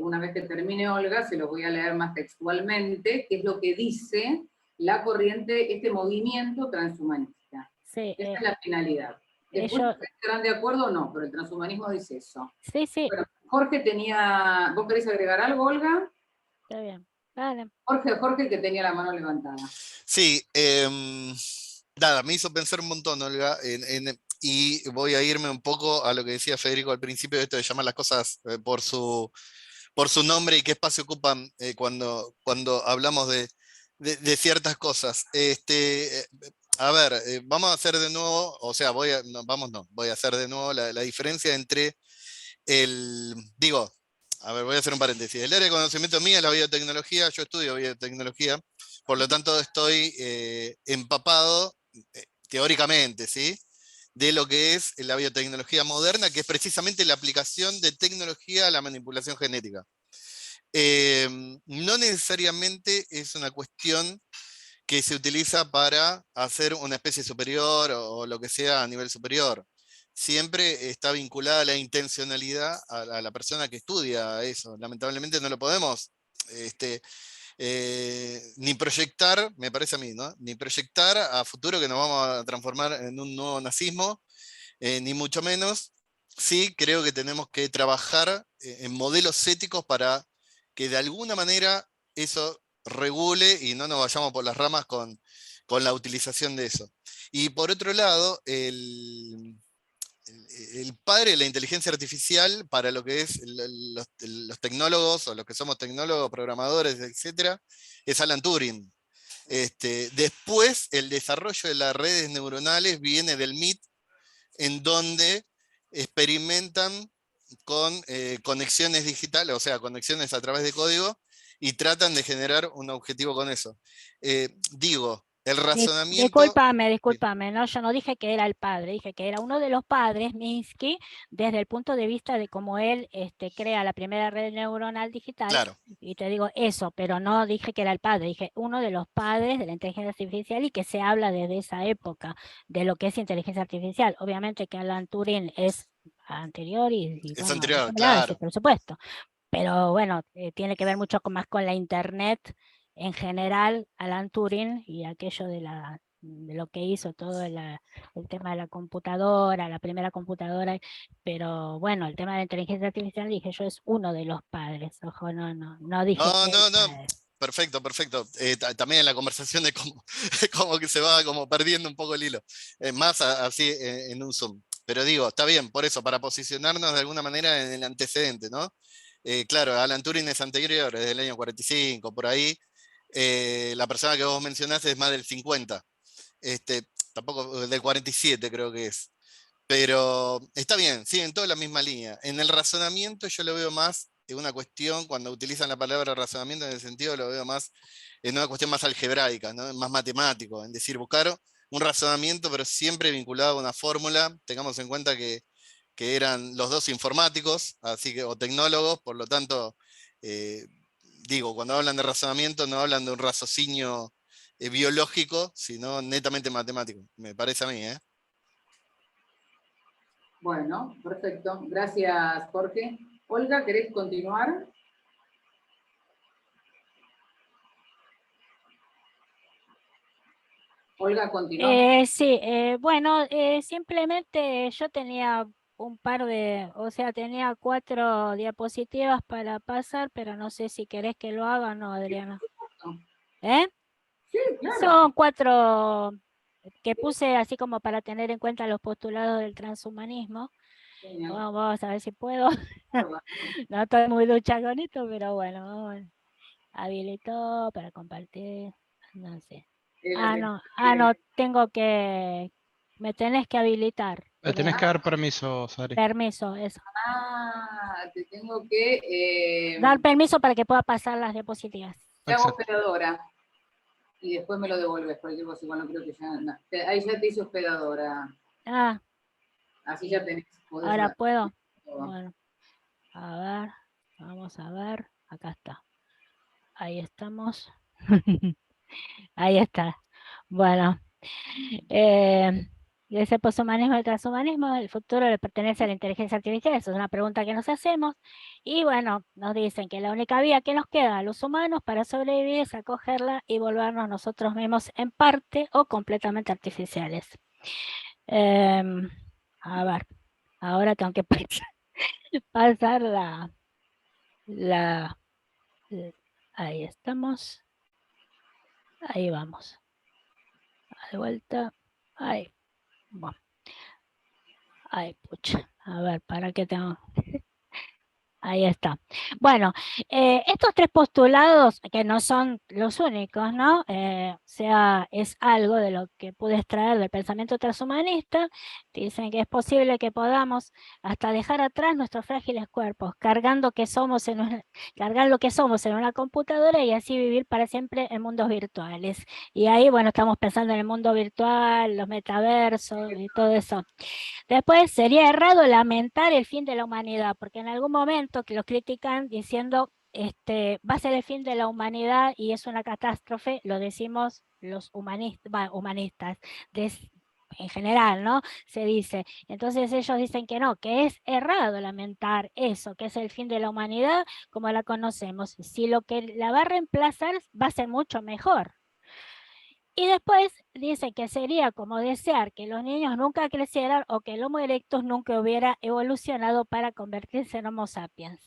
una vez que termine Olga, se los voy a leer más textualmente, que es lo que dice la corriente, este movimiento transhumanista. Sí, Esa es la finalidad. Después ellos, estarán de acuerdo o no, pero el transhumanismo dice eso. sí, sí, Bueno, Jorge tenía, ¿vos querés agregar algo, Olga? está bien. Dale. Jorge, que tenía la mano levantada. Sí, nada, me hizo pensar un montón, Olga, y voy a irme un poco a lo que decía Federico al principio, de esto de llamar las cosas por su nombre y qué espacio ocupan cuando hablamos de ciertas cosas. A ver, vamos a hacer de nuevo, o sea, voy a hacer de nuevo la diferencia entre digo, a ver, voy a hacer un paréntesis. El área de conocimiento mía es la biotecnología, yo estudio biotecnología, por lo tanto estoy empapado, teóricamente, ¿sí? De lo que es la biotecnología moderna, que es precisamente la aplicación de tecnología a la manipulación genética. No necesariamente es una cuestión que se utiliza para hacer una especie superior o lo que sea a nivel superior. Siempre está vinculada la intencionalidad a la persona que estudia eso. Lamentablemente no lo podemos ni proyectar, me parece a mí, ¿no? Ni proyectar a futuro que nos vamos a transformar en un nuevo nazismo, ni mucho menos. Sí, creo que tenemos que trabajar en modelos éticos para que de alguna manera eso regule y no nos vayamos por las ramas con la utilización de eso. Y por otro lado, el padre de la inteligencia artificial para lo que es los tecnólogos o los que somos tecnólogos, programadores, etcétera, es Alan Turing. Después, el desarrollo de las redes neuronales viene del MIT, en donde experimentan con conexiones digitales, o sea, conexiones a través de código, y tratan de generar un objetivo con eso. Digo, el razonamiento... Discúlpame, no, yo no dije que era el padre, dije que era uno de los padres, Minsky, desde el punto de vista de cómo él crea la primera red neuronal digital, Claro, y te digo eso, pero no dije que era el padre, dije uno de los padres de la inteligencia artificial y que se habla desde esa época de lo que es inteligencia artificial. Obviamente que Alan Turing es anterior y es bueno, eso anterior, me lo van a decir, claro. por supuesto. Pero bueno, tiene que ver mucho más con la internet en general, Alan Turing y aquello de lo que hizo todo el tema de la computadora, la primera computadora, pero bueno, el tema de la inteligencia artificial, dije yo, es uno de los padres, ojo, no dije No, que el no, no. padre. Perfecto, perfecto. También en la conversación de cómo, como que se va como perdiendo un poco el hilo. Más así en un Zoom. Pero digo, está bien, por eso, para posicionarnos de alguna manera en el antecedente, ¿no? Claro, Alan Turing es anterior, es del año 45, por ahí. La persona que vos mencionaste es más del 50. Tampoco del 47 creo que es. Pero está bien, siguen toda la misma línea. En el razonamiento yo lo veo más en una cuestión, cuando utilizan la palabra razonamiento en el sentido, lo veo más en una cuestión más algebraica, ¿no? Más matemático, en decir, buscar un razonamiento, pero siempre vinculado a una fórmula. Tengamos en cuenta que eran los dos informáticos, así que, o tecnólogos, por lo tanto, eh, digo, cuando hablan de razonamiento no hablan de un raciocinio biológico, sino netamente matemático, me parece a mí, ¿eh? Bueno, perfecto. Gracias, Jorge. Olga, ¿querés continuar? Olga, continúa. Sí, bueno, simplemente yo tenía un par o sea, tenía 4 diapositivas para pasar, pero no sé si querés que lo haga o no, Adriana. ¿Eh? Sí, claro. Son 4 que puse así como para tener en cuenta los postulados del transhumanismo. Genial. Vamos a ver si puedo. Bárbaro. No estoy muy ducha con esto, pero bueno, vamos a ver. Habilitó para compartir. No sé. No, me tenés que habilitar. Le tenés que dar permiso, Sari. Permiso, eso. Te tengo que... Dar permiso para que pueda pasar las diapositivas. te hago Exacto. operadora. y después me lo devuelves, cualquier cosa, igual no creo que ya... no. Ahí ya te hice hospedadora. Ah, Así ya tenés... ahora puedo. Todo. Bueno, a ver, vamos a ver. Acá está. Ahí estamos. Ahí está. Bueno. Ese poshumanismo y el transhumanismo, el futuro le pertenece a la inteligencia artificial, eso es una pregunta que nos hacemos, y bueno, nos dicen que la única vía que nos queda a los humanos para sobrevivir es acogerla y volvernos nosotros mismos en parte o completamente artificiales. A ver, ahora tengo que pasar ahí estamos, ahí vamos, de vuelta, ahí. Bueno. Ay, pucha. A ver, ¿para qué tengo? Ahí está. Bueno, estos tres postulados, que no son los únicos, ¿no? O sea, es algo de lo que pude extraer del pensamiento transhumanista. Dicen que es posible que podamos hasta dejar atrás nuestros frágiles cuerpos, cargar lo que somos en una computadora y así vivir para siempre en mundos virtuales. Y ahí, bueno, estamos pensando en el mundo virtual, los metaversos y todo eso. Después sería errado lamentar el fin de la humanidad, porque en algún momento que los critican diciendo va a ser el fin de la humanidad y es una catástrofe, lo decimos los humanistas, en general, ¿no? Se dice. Entonces ellos dicen que no, que es errado lamentar eso, que es el fin de la humanidad como la conocemos. Si lo que la va a reemplazar va a ser mucho mejor. Y después dice que sería como desear que los niños nunca crecieran o que el Homo erectus nunca hubiera evolucionado para convertirse en Homo sapiens.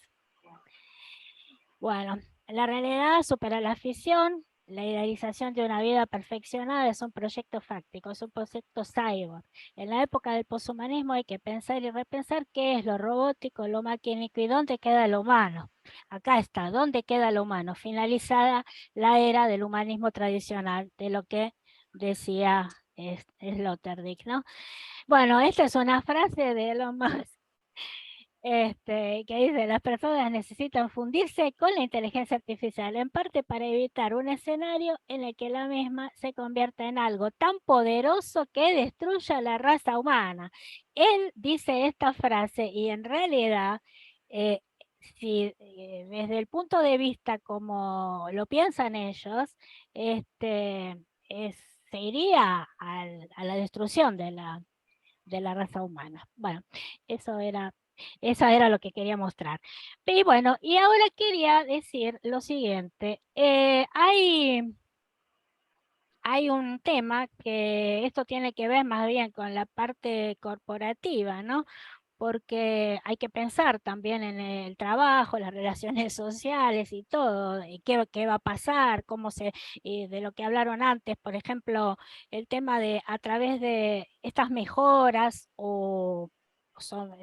Bueno, la realidad supera la ficción. La idealización de una vida perfeccionada es un proyecto fáctico, es un proyecto cyborg. En la época del poshumanismo hay que pensar y repensar qué es lo robótico, lo maquínico y dónde queda lo humano. Acá está, ¿dónde queda lo humano? Finalizada la era del humanismo tradicional, de lo que decía Sloterdijk, ¿no? Bueno, esta es una frase de Elon Musk, que dice, las personas necesitan fundirse con la inteligencia artificial, en parte para evitar un escenario en el que la misma se convierta en algo tan poderoso que destruya la raza humana. Él dice esta frase y en realidad, si desde el punto de vista como lo piensan ellos, se iría a la destrucción de la raza humana. Bueno, eso era lo que quería mostrar. Y bueno, y ahora quería decir lo siguiente. Hay un tema que esto tiene que ver más bien con la parte corporativa, ¿no? Porque hay que pensar también en el trabajo, las relaciones sociales y todo, y qué va a pasar, de lo que hablaron antes, por ejemplo, el tema de a través de estas mejoras o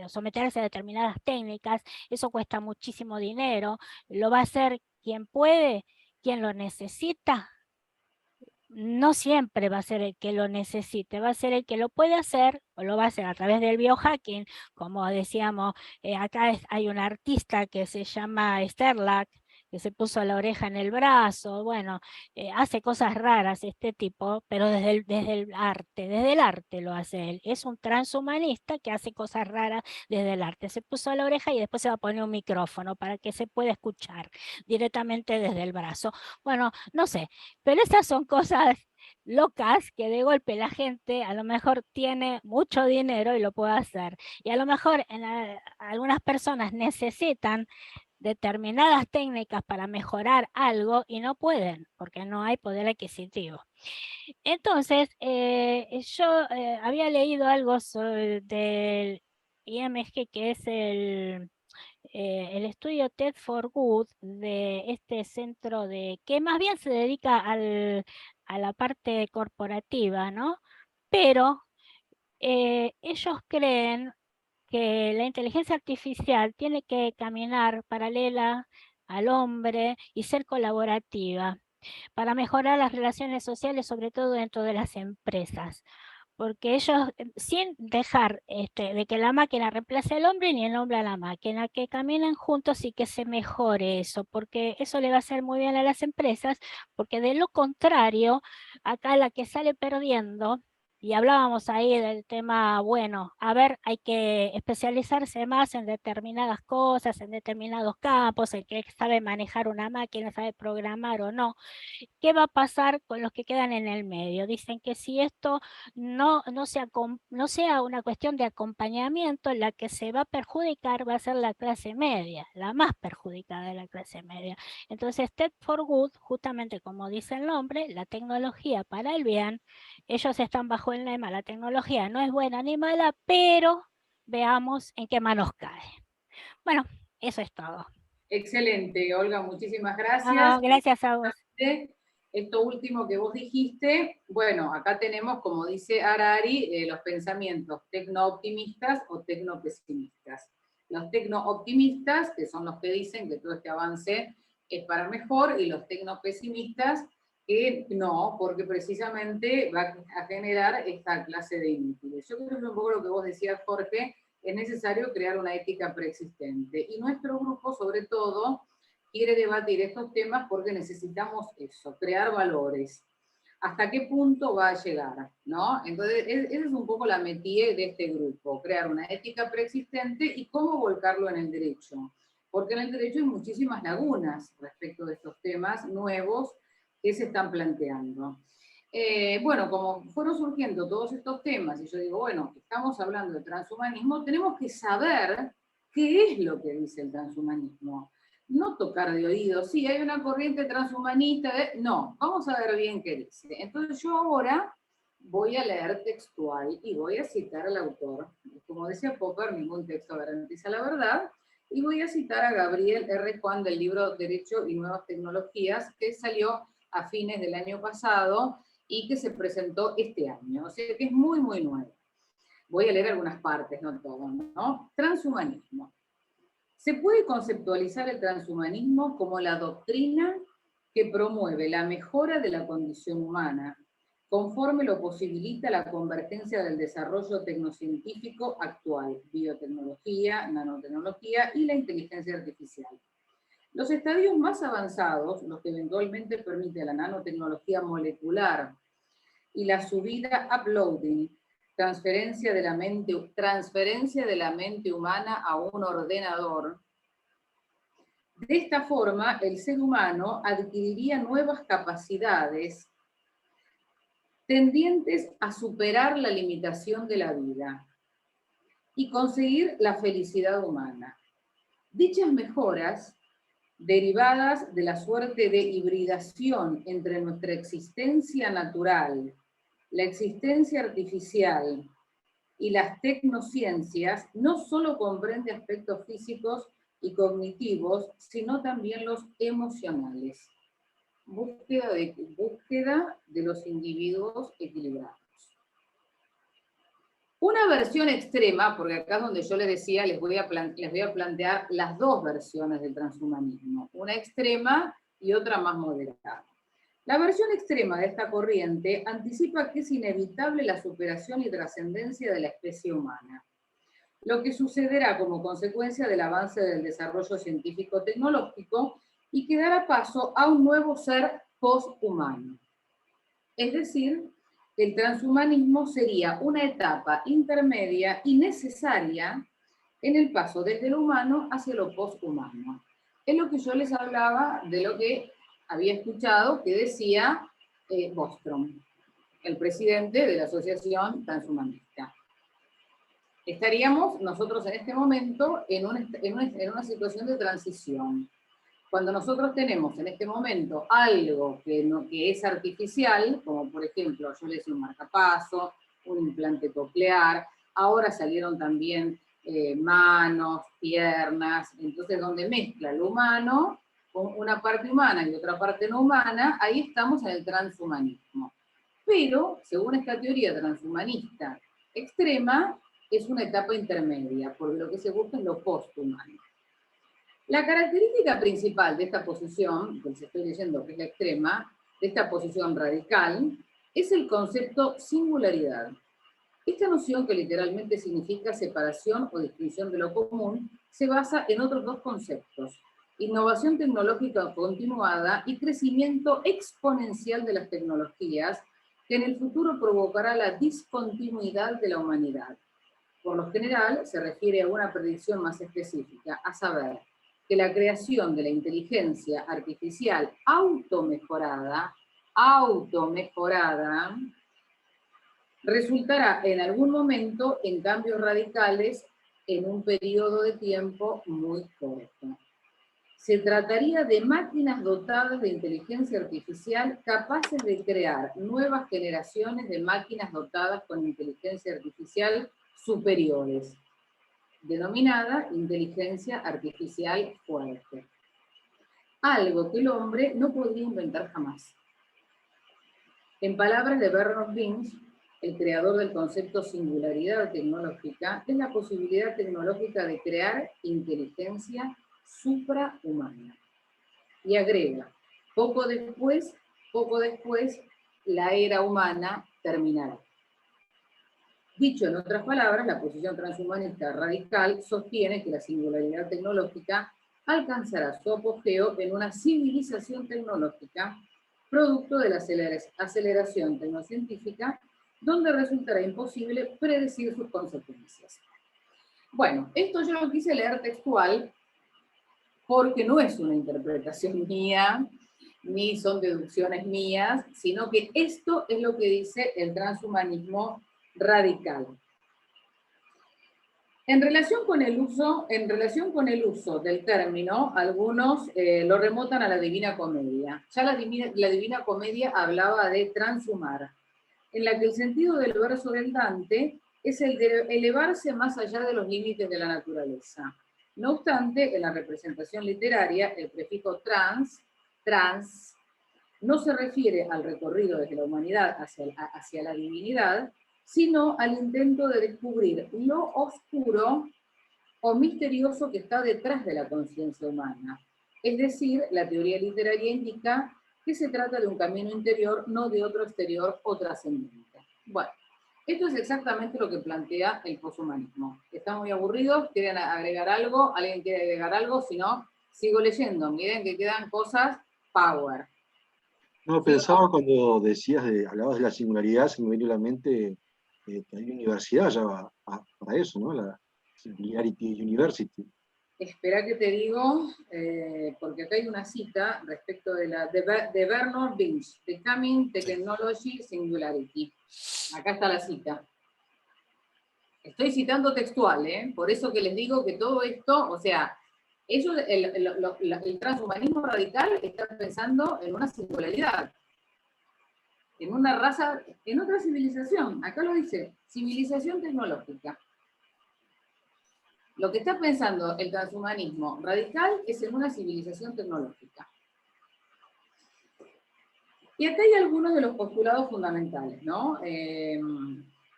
someterse a determinadas técnicas, eso cuesta muchísimo dinero, lo va a hacer quien puede, quien lo necesita. No siempre va a ser el que lo necesite, va a ser el que lo puede hacer o lo va a hacer a través del biohacking, como decíamos, acá hay un artista que se llama Sterlach, que se puso la oreja en el brazo, bueno, hace cosas raras este tipo, pero desde el arte lo hace él. Es un transhumanista que hace cosas raras desde el arte. Se puso la oreja y después se va a poner un micrófono para que se pueda escuchar directamente desde el brazo. Bueno, no sé, pero esas son cosas locas que de golpe la gente a lo mejor tiene mucho dinero y lo puede hacer. Y a lo mejor algunas personas necesitan determinadas técnicas para mejorar algo y no pueden porque no hay poder adquisitivo. Entonces, yo había leído algo del IMG, que es el estudio TED for Good de este centro que más bien se dedica a la parte corporativa, ¿no? Pero ellos creen que la inteligencia artificial tiene que caminar paralela al hombre y ser colaborativa para mejorar las relaciones sociales, sobre todo dentro de las empresas. porque ellos, sin dejar de que la máquina reemplace al hombre ni el hombre a la máquina, que caminen juntos y que se mejore eso, porque eso le va a hacer muy bien a las empresas, porque de lo contrario, acá la que sale perdiendo, y hablábamos ahí del tema, bueno, a ver, hay que especializarse más en determinadas cosas, en determinados campos, el que sabe manejar una máquina, sabe programar o no. ¿Qué va a pasar con los que quedan en el medio? Dicen que si esto no sea una cuestión de acompañamiento, la que se va a perjudicar va a ser la clase media, la más perjudicada de la clase media. Entonces, Tech for Good, justamente como dice el nombre, la tecnología para el bien, ellos están bajo el lema, la tecnología no es buena ni mala, pero veamos en qué manos cae. Bueno, eso es todo. Excelente, Olga, muchísimas gracias. No, gracias a vos. Esto último que vos dijiste, bueno, acá tenemos, como dice Harari, los pensamientos tecno-optimistas o tecno-pesimistas. Los tecno-optimistas, que son los que dicen que todo este avance es para mejor, y los tecno-pesimistas, que no, porque precisamente va a generar esta clase de inútiles. Yo creo que es un poco lo que vos decías, Jorge, es necesario crear una ética preexistente. Y nuestro grupo, sobre todo, quiere debatir estos temas porque necesitamos eso, crear valores. ¿Hasta qué punto va a llegar? ¿No? Entonces, esa es un poco la métier de este grupo, crear una ética preexistente y cómo volcarlo en el derecho. Porque en el derecho hay muchísimas lagunas respecto de estos temas nuevos que se están planteando. Bueno, como fueron surgiendo todos estos temas, y yo digo, bueno, estamos hablando de transhumanismo, tenemos que saber qué es lo que dice el transhumanismo. No tocar de oído, sí, hay una corriente transhumanista, no, vamos a ver bien qué dice. Entonces yo ahora voy a leer textual y voy a citar al autor. Como decía Popper, ningún texto garantiza la verdad, y voy a citar a Gabriel R. Juan del libro Derecho y Nuevas Tecnologías, que salió a fines del año pasado y que se presentó este año, o sea que es muy, muy nuevo. Voy a leer algunas partes, no todo, ¿no? Transhumanismo. Se puede conceptualizar el transhumanismo como la doctrina que promueve la mejora de la condición humana, conforme lo posibilita la convergencia del desarrollo tecnocientífico actual, biotecnología, nanotecnología y la inteligencia artificial. Los estadios más avanzados, los que eventualmente permite la nanotecnología molecular y la subida uploading, transferencia de la mente humana a un ordenador. De esta forma, el ser humano adquiriría nuevas capacidades tendientes a superar la limitación de la vida y conseguir la felicidad humana. Dichas mejoras, derivadas de la suerte de hibridación entre nuestra existencia natural, la existencia artificial y las tecnociencias, no solo comprende aspectos físicos y cognitivos, sino también los emocionales. Búsqueda de los individuos equilibrados. Una versión extrema, porque acá es donde yo les decía, les voy a plantear las dos versiones del transhumanismo, una extrema y otra más moderada. La versión extrema de esta corriente anticipa que es inevitable la superación y trascendencia de la especie humana, lo que sucederá como consecuencia del avance del desarrollo científico-tecnológico y que dará paso a un nuevo ser posthumano. Es decir, el transhumanismo sería una etapa intermedia y necesaria en el paso desde lo humano hacia lo poshumano. Es lo que yo les hablaba de lo que había escuchado que decía Bostrom, el presidente de la Asociación Transhumanista. Estaríamos nosotros en este momento en una situación de transición. Cuando nosotros tenemos en este momento algo que es artificial, como por ejemplo, yo les decía un marcapaso, un implante coclear, ahora salieron también manos, piernas, entonces donde mezcla lo humano con una parte humana y otra parte no humana, ahí estamos en el transhumanismo. Pero, según esta teoría transhumanista extrema, es una etapa intermedia, porque lo que se busca es lo posthumano. La característica principal de esta posición, que les estoy leyendo que es la extrema, de esta posición radical, es el concepto singularidad. Esta noción, que literalmente significa separación o distinción de lo común, se basa en otros dos conceptos: innovación tecnológica continuada y crecimiento exponencial de las tecnologías, que en el futuro provocará la discontinuidad de la humanidad. Por lo general, se refiere a una predicción más específica, a saber, que la creación de la inteligencia artificial automejorada, resultará en algún momento en cambios radicales en un periodo de tiempo muy corto. Se trataría de máquinas dotadas de inteligencia artificial capaces de crear nuevas generaciones de máquinas dotadas con inteligencia artificial superiores, denominada inteligencia artificial fuerte. Algo que el hombre no podría inventar jamás. En palabras de Bernard Vinge, el creador del concepto singularidad tecnológica, es la posibilidad tecnológica de crear inteligencia suprahumana. Y agrega, poco después, la era humana terminará. Dicho en otras palabras, la posición transhumanista radical sostiene que la singularidad tecnológica alcanzará su apogeo en una civilización tecnológica, producto de la aceleración tecnocientífica, donde resultará imposible predecir sus consecuencias. Bueno, esto yo lo quise leer textual porque no es una interpretación mía, ni son deducciones mías, sino que esto es lo que dice el transhumanismo radical. En relación con el uso del término, algunos lo remontan a la Divina Comedia. Ya la Divina Comedia hablaba de transhumar, en la que el sentido del verso del Dante es el de elevarse más allá de los límites de la naturaleza. No obstante, en la representación literaria, el prefijo trans, no se refiere al recorrido desde la humanidad hacia la divinidad, sino al intento de descubrir lo oscuro o misterioso que está detrás de la conciencia humana. Es decir, la teoría literaria indica que se trata de un camino interior, no de otro exterior o trascendente. Bueno, esto es exactamente lo que plantea el poshumanismo. ¿Están muy aburridos? ¿Quieren agregar algo? ¿Alguien quiere agregar algo? Si no, sigo leyendo. Miren que quedan cosas power. No, pensaba cuando hablabas de la singularidad, se me vino a la mente que hay universidad ya para eso, ¿no? La Singularity University. Espera que te digo, porque acá hay una cita respecto de Bernard Vinge, Becoming Technology Singularity. Acá está la cita. Estoy citando textual, por eso que les digo que todo esto, o sea, el transhumanismo radical está pensando en una singularidad, en una raza, en otra civilización. Acá lo dice, civilización tecnológica. Lo que está pensando el transhumanismo radical es en una civilización tecnológica. Y acá hay algunos de los postulados fundamentales, ¿no?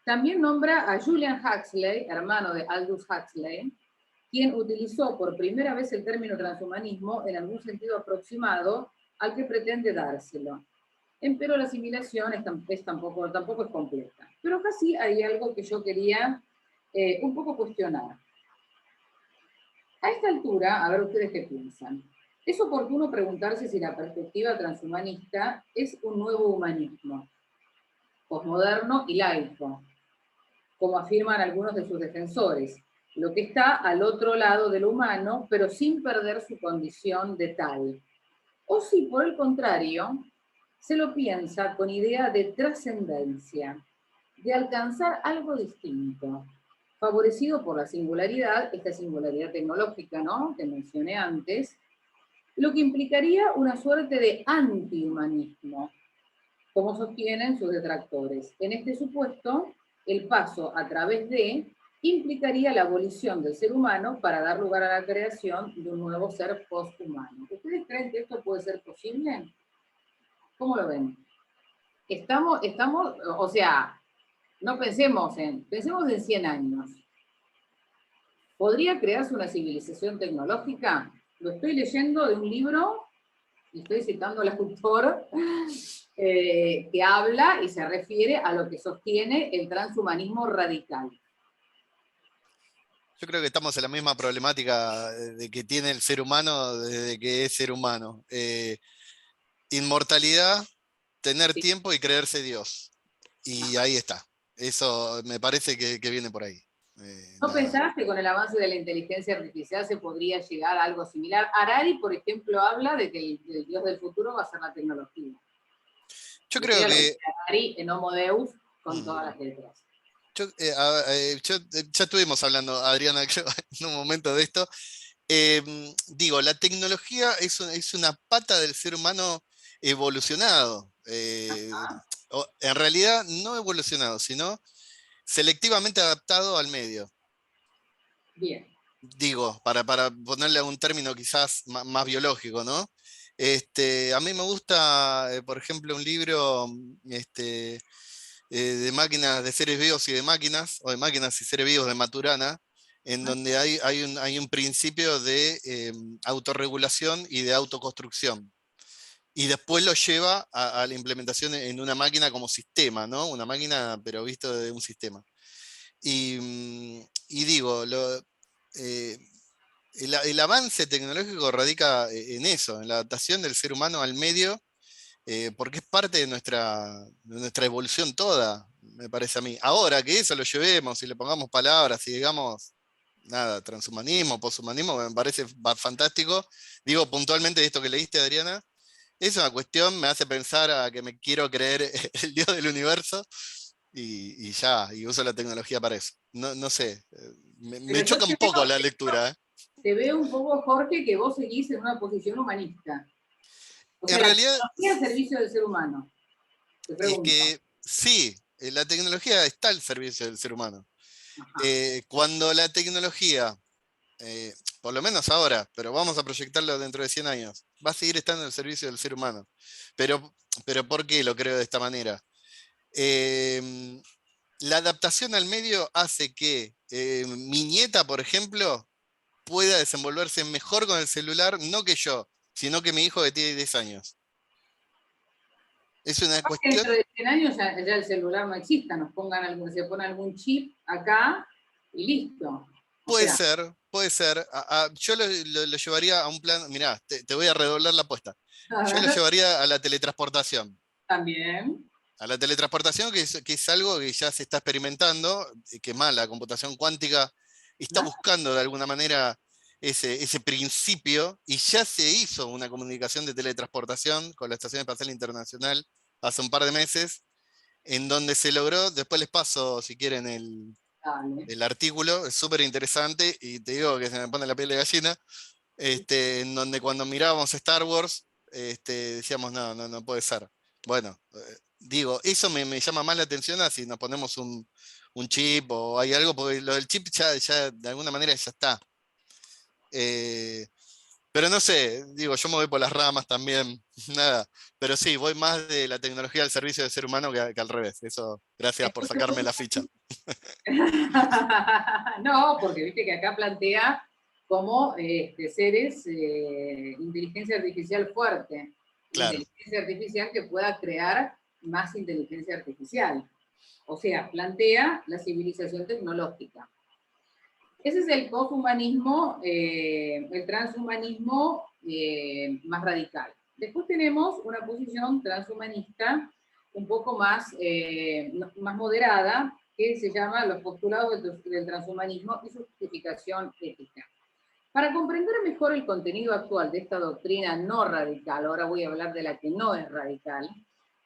También nombra a Julian Huxley, hermano de Aldous Huxley, quien utilizó por primera vez el término transhumanismo en algún sentido aproximado al que pretende dárselo. Pero la asimilación tampoco es completa. Pero acá sí hay algo que yo quería un poco cuestionar. A esta altura, a ver ustedes qué piensan. Es oportuno preguntarse si la perspectiva transhumanista es un nuevo humanismo, posmoderno y laico, como afirman algunos de sus defensores, lo que está al otro lado de lo humano, pero sin perder su condición de tal. O si, por el contrario, se lo piensa con idea de trascendencia, de alcanzar algo distinto, favorecido por la singularidad, esta singularidad tecnológica, ¿no?, que mencioné antes, lo que implicaría una suerte de antihumanismo, como sostienen sus detractores. En este supuesto, el paso a través de implicaría la abolición del ser humano para dar lugar a la creación de un nuevo ser posthumano. ¿Ustedes creen que esto puede ser posible? ¿Cómo lo ven? Estamos, o sea, no pensemos en 100 años. ¿Podría crearse una civilización tecnológica? Lo estoy leyendo de un libro estoy citando al autor, que habla y se refiere a lo que sostiene el transhumanismo radical. Yo creo que estamos en la misma problemática de que tiene el ser humano desde que es ser humano. Inmortalidad, tener Sí. tiempo y creerse Dios. Y ahí está. Eso me parece que viene por ahí. ¿No Nada. pensás que con el avance de la inteligencia artificial se podría llegar a algo similar? Harari, por ejemplo, habla de que el Dios del futuro va a ser la tecnología. Yo Y creo lo que... dice Harari en Homo Deus con todas Mm, las letras. ya estuvimos hablando, Adriana, creo, en un momento de esto. Digo, la tecnología es una pata del ser humano evolucionado. En realidad no evolucionado, sino selectivamente adaptado al medio. Bien. Digo, para ponerle un término quizás más biológico, ¿no? A mí me gusta, por ejemplo, un libro de máquinas, de seres vivos y de máquinas, o de máquinas y seres vivos de Maturana, en donde hay un principio de autorregulación y de autoconstrucción. Y después lo lleva a la implementación en una máquina como sistema, ¿no? Una máquina, pero visto de un sistema. Y digo, eh, el avance tecnológico radica en eso, en la adaptación del ser humano al medio, porque es parte de nuestra evolución toda, me parece a mí. Ahora que eso lo llevemos y le pongamos palabras y digamos, nada, transhumanismo, poshumanismo, me parece fantástico. Digo puntualmente esto que leíste, Adriana, es una cuestión, me hace pensar a que me quiero creer el Dios del universo y ya, y uso la tecnología para eso. No sé, me Pero yo choca un poco la lectura, ¿eh? te veo un poco, Jorge, que vos seguís en una posición humanista. O sea, En la realidad tecnología al servicio del ser humano. Te es pregunto. que sí, la tecnología está al servicio del ser humano. Ajá. Cuando la tecnología, por lo menos ahora, pero vamos a proyectarlo dentro de 100 años, va a seguir estando al servicio del ser humano. Pero ¿por qué lo creo de esta manera? Eh, la adaptación al medio hace que mi nieta, por ejemplo, pueda desenvolverse mejor con el celular, no que yo, sino que mi hijo que tiene 10 años. Es una Capaz que dentro cuestión, de 100 años ya el celular no exista, se pone algún chip acá y listo. O puede sea, ser, puede ser. Yo lo llevaría a un plan, mirá, te voy a redoblar la apuesta. Yo lo llevaría a la teletransportación. también. A la teletransportación, que es algo que ya se está experimentando, que más la computación cuántica está ¿No? buscando de alguna manera ese principio, y ya se hizo una comunicación de teletransportación con la Estación Espacial Internacional hace un par de meses, en donde se logró, después les paso si quieren Dale. el artículo, es súper interesante, y te digo que se me pone la piel de gallina, en donde cuando mirábamos Star Wars, decíamos, no puede ser. Bueno, digo, eso me llama más la atención a si nos ponemos un chip o hay algo, porque lo del chip ya de alguna manera ya está. Eh, pero no sé, digo, yo me voy por las ramas también, nada. Pero sí, voy más de la tecnología al servicio del ser humano que al revés. Eso, gracias por Entonces, sacarme la ficha. no, porque viste que acá plantea como seres inteligencia artificial fuerte, Claro, inteligencia artificial que pueda crear más inteligencia artificial. O sea, plantea la civilización tecnológica. Ese es el poshumanismo, el transhumanismo más radical. Después tenemos una posición transhumanista un poco más moderada, que se llama los postulados del transhumanismo y su justificación ética. Para comprender mejor el contenido actual de esta doctrina no radical, ahora voy a hablar de la que no es radical,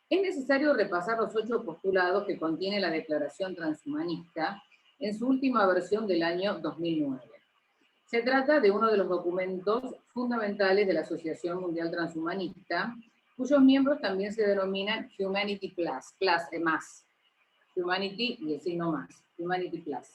es necesario repasar los 8 postulados que contiene la Declaración Transhumanista en su última versión del año 2009. Se trata de uno de los documentos fundamentales de la Asociación Mundial Transhumanista, cuyos miembros también se denominan Humanity más, Humanity y el signo más, Humanity Plus.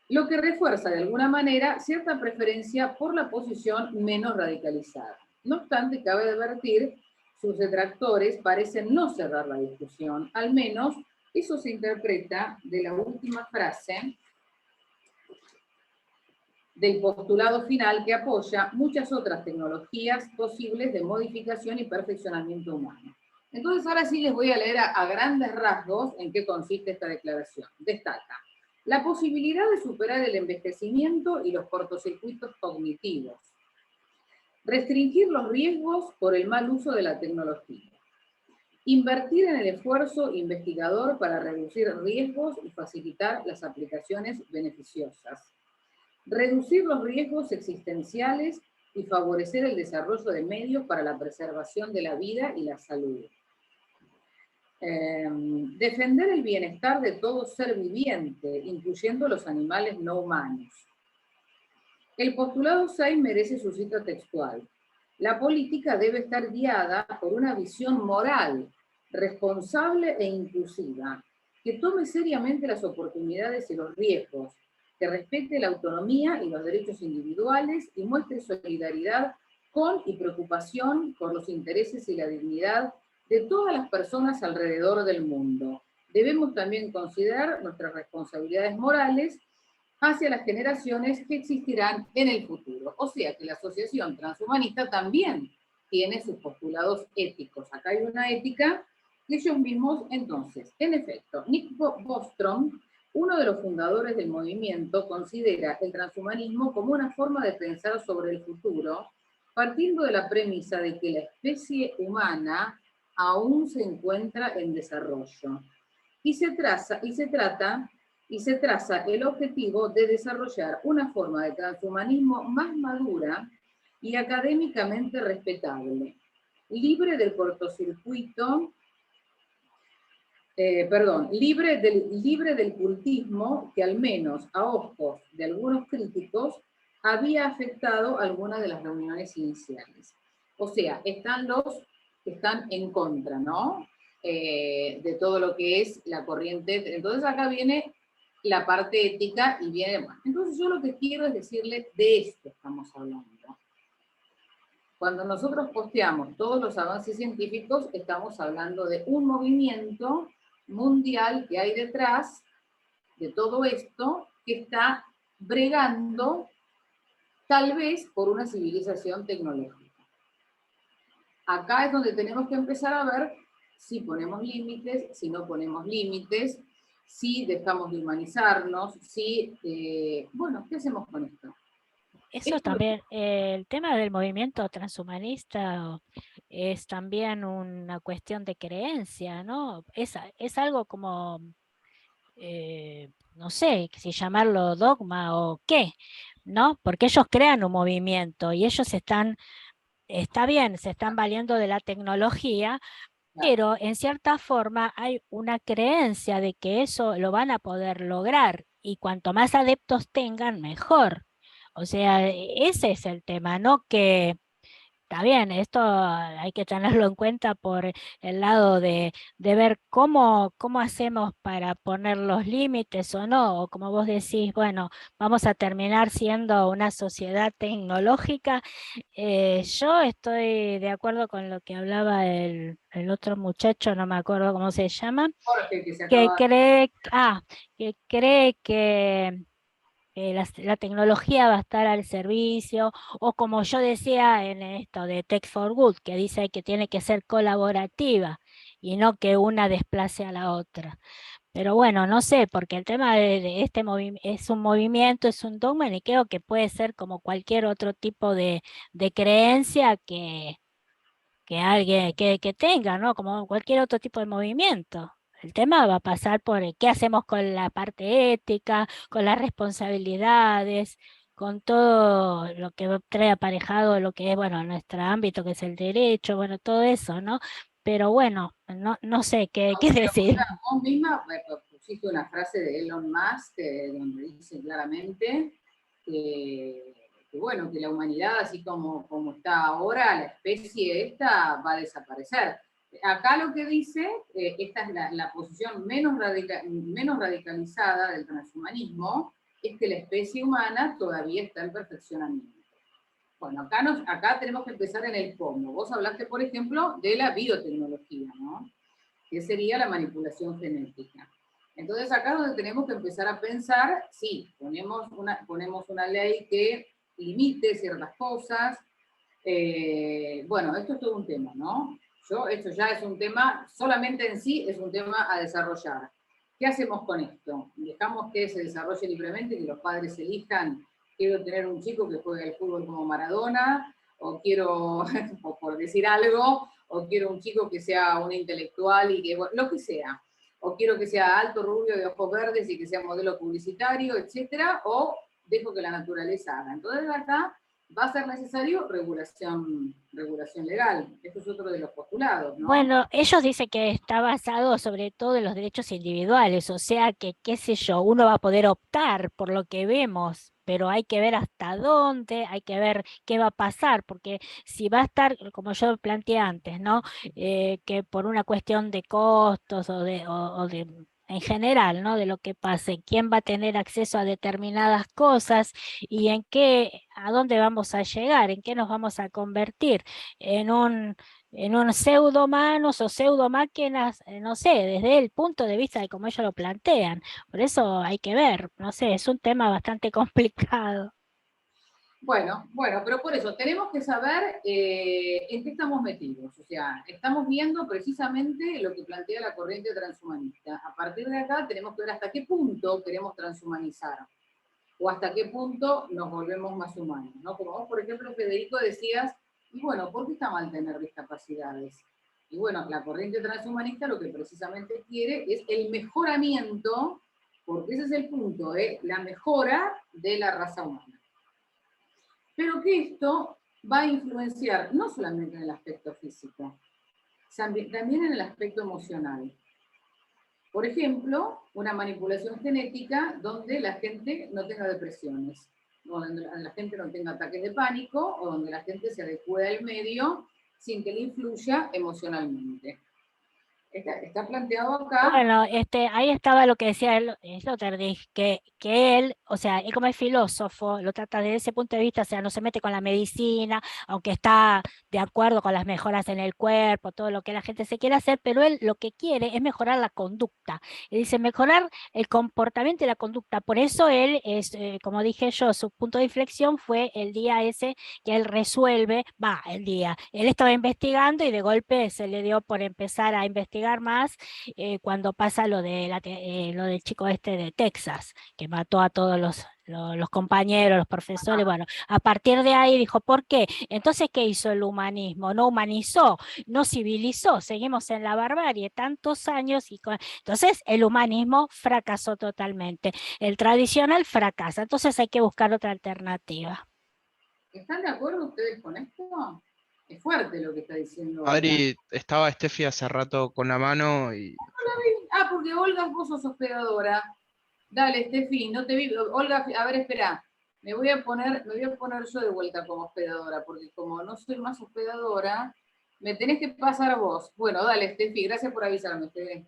Lo que refuerza de alguna manera cierta preferencia por la posición menos radicalizada. No obstante, cabe advertir, sus detractores parecen no cerrar la discusión, al menos eso se interpreta de la última frase del postulado final que apoya muchas otras tecnologías posibles de modificación y perfeccionamiento humano. Entonces ahora sí les voy a leer a grandes rasgos en qué consiste esta declaración. Destaca la posibilidad de superar el envejecimiento y los cortocircuitos cognitivos, restringir los riesgos por el mal uso de la tecnología, invertir en el esfuerzo investigador para reducir riesgos y facilitar las aplicaciones beneficiosas, reducir los riesgos existenciales y favorecer el desarrollo de medios para la preservación de la vida y la salud. Defender el bienestar de todo ser viviente, incluyendo los animales no humanos. El postulado 6 merece su cita textual. La política debe estar guiada por una visión moral, responsable e inclusiva, que tome seriamente las oportunidades y los riesgos, que respete la autonomía y los derechos individuales y muestre solidaridad con y preocupación por los intereses y la dignidad de todas las personas alrededor del mundo. Debemos también considerar nuestras responsabilidades morales hacia las generaciones que existirán en el futuro. O sea que la Asociación Transhumanista también tiene sus postulados éticos. Acá hay una ética que ellos mismos, entonces, en efecto, Nick Bostrom, uno de los fundadores del movimiento, considera el transhumanismo como una forma de pensar sobre el futuro, partiendo de la premisa de que la especie humana aún se encuentra en desarrollo. Y se traza el objetivo de desarrollar una forma de transhumanismo más madura y académicamente respetable, libre del cortocircuito, libre del cultismo que al menos a ojos de algunos críticos había afectado algunas de las reuniones iniciales. O sea, están los que están en contra, ¿no? De todo lo que es la corriente. Entonces acá viene la parte ética y viene más. Entonces yo lo que quiero es decirles de esto estamos hablando. Cuando nosotros posteamos todos los avances científicos, estamos hablando de un movimiento mundial que hay detrás de todo esto que está bregando tal vez por una civilización tecnológica. Acá es donde tenemos que empezar a ver si ponemos límites, si no ponemos límites, si dejamos de humanizarnos, si, bueno, ¿qué hacemos con esto? Eso también, el tema del movimiento transhumanista es también una cuestión de creencia, ¿no? Es algo como, no sé si llamarlo dogma o qué, ¿no? Porque ellos crean un movimiento y ellos está bien, se están valiendo de la tecnología, pero en cierta forma hay una creencia de que eso lo van a poder lograr y cuanto más adeptos tengan, mejor. O sea, ese es el tema, ¿no? Que está bien, esto hay que tenerlo en cuenta por el lado de ver cómo hacemos para poner los límites o no, o como vos decís, bueno, vamos a terminar siendo una sociedad tecnológica. Yo estoy de acuerdo con lo que hablaba el otro muchacho, no me acuerdo cómo se llama, Jorge, que se que acaba... cree que la tecnología va a estar al servicio, o como yo decía en esto de Tech for Good, que dice que tiene que ser colaborativa y no que una desplace a la otra. Pero bueno, no sé, porque el tema de este movimiento es un movimiento, es un dogma, y creo que puede ser como cualquier otro tipo de creencia que alguien que tenga, ¿no? Como cualquier otro tipo de movimiento. El tema va a pasar por qué hacemos con la parte ética, con las responsabilidades, con todo lo que trae aparejado lo que es, bueno, nuestro ámbito, que es el derecho, bueno, todo eso, ¿no? Pero bueno, no sé qué decir. Vos misma pusiste una frase de Elon Musk donde dice claramente que, bueno, que la humanidad, así como está ahora, la especie esta va a desaparecer. Acá lo que dice, esta es la posición menos radicalizada del transhumanismo, es que la especie humana todavía está en perfeccionamiento. Bueno, acá tenemos que empezar en el cómo. Vos hablaste, por ejemplo, de la biotecnología, ¿no? Que sería la manipulación genética. Entonces acá es donde tenemos que empezar a pensar, sí, ponemos una ley que limite ciertas cosas. Bueno, esto es todo un tema, ¿no? Esto ya es un tema, solamente en sí es un tema a desarrollar. ¿Qué hacemos con esto? ¿Dejamos que se desarrolle libremente, que los padres elijan, quiero tener un chico que juegue al fútbol como Maradona, o quiero, o por decir algo, o quiero un chico que sea un intelectual y que, bueno, lo que sea, o quiero que sea alto, rubio, de ojos verdes y que sea modelo publicitario, etcétera, o dejo que la naturaleza haga? Entonces acá va a ser necesario regulación legal. Esto es otro de los postulados, ¿no? Bueno, ellos dicen que está basado sobre todo en los derechos individuales, o sea que, qué sé yo, uno va a poder optar por lo que vemos, pero hay que ver hasta dónde, hay que ver qué va a pasar, porque si va a estar, como yo planteé antes, ¿no? Que por una cuestión de costos o de en general, ¿no? De lo que pase, quién va a tener acceso a determinadas cosas y a dónde vamos a llegar, en qué nos vamos a convertir, en un pseudomanos o pseudomáquinas, no sé, desde el punto de vista de cómo ellos lo plantean. Por eso hay que ver, no sé, es un tema bastante complicado. Bueno, pero por eso tenemos que saber en qué estamos metidos. O sea, estamos viendo precisamente lo que plantea la corriente transhumanista. A partir de acá tenemos que ver hasta qué punto queremos transhumanizar o hasta qué punto nos volvemos más humanos, ¿no? Como vos, por ejemplo, Federico, decías, y bueno, ¿por qué está mal tener discapacidades? Y bueno, la corriente transhumanista lo que precisamente quiere es el mejoramiento, porque ese es el punto, la mejora de la raza humana. Pero que esto va a influenciar no solamente en el aspecto físico, también en el aspecto emocional. Por ejemplo, una manipulación genética donde la gente no tenga depresiones, donde la gente no tenga ataques de pánico o donde la gente se adecue al medio sin que le influya emocionalmente. Está planteado acá. Bueno, ahí estaba lo que decía Sloterdijk, que él, o sea, él como es filósofo, lo trata desde ese punto de vista, o sea, no se mete con la medicina, aunque está de acuerdo con las mejoras en el cuerpo, todo lo que la gente se quiere hacer, pero él lo que quiere es mejorar la conducta. Él dice mejorar el comportamiento y la conducta. Por eso él es, como dije yo, su punto de inflexión fue el día ese que él él estaba investigando y de golpe se le dio por empezar a investigar más cuando pasa lo del chico este de Texas, que mató a todos los compañeros, los profesores. Bueno, a partir de ahí dijo, ¿por qué? Entonces, ¿qué hizo el humanismo? No humanizó, no civilizó, seguimos en la barbarie tantos años entonces el humanismo fracasó totalmente. El tradicional fracasa, entonces hay que buscar otra alternativa. ¿Están de acuerdo ustedes con esto? Es fuerte lo que está diciendo Olga. Adri, estaba Steffi hace rato con la mano y... Porque Olga, vos sos hospedadora. Dale, Steffi, no te vi. Olga, a ver, espera. Me voy a poner yo de vuelta como hospedadora, porque como no soy más hospedadora, me tenés que pasar vos. Bueno, dale, Steffi, gracias por avisarme, Steffi.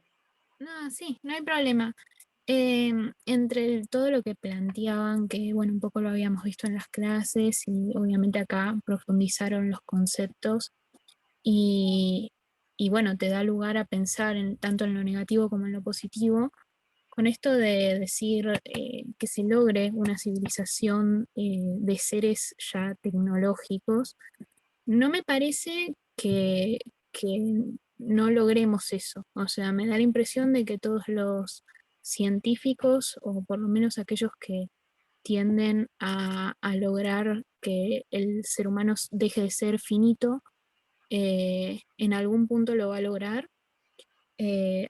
No, sí, no hay problema. Entre todo lo que planteaban, que bueno, un poco lo habíamos visto en las clases y obviamente acá profundizaron los conceptos y, y bueno, te da lugar a pensar tanto en lo negativo como en lo positivo. Con esto de decir que se logre una civilización de seres ya tecnológicos, no me parece que no logremos eso. O sea, me da la impresión de que todos los científicos, o por lo menos aquellos que tienden a lograr que el ser humano deje de ser finito, en algún punto lo va a lograr.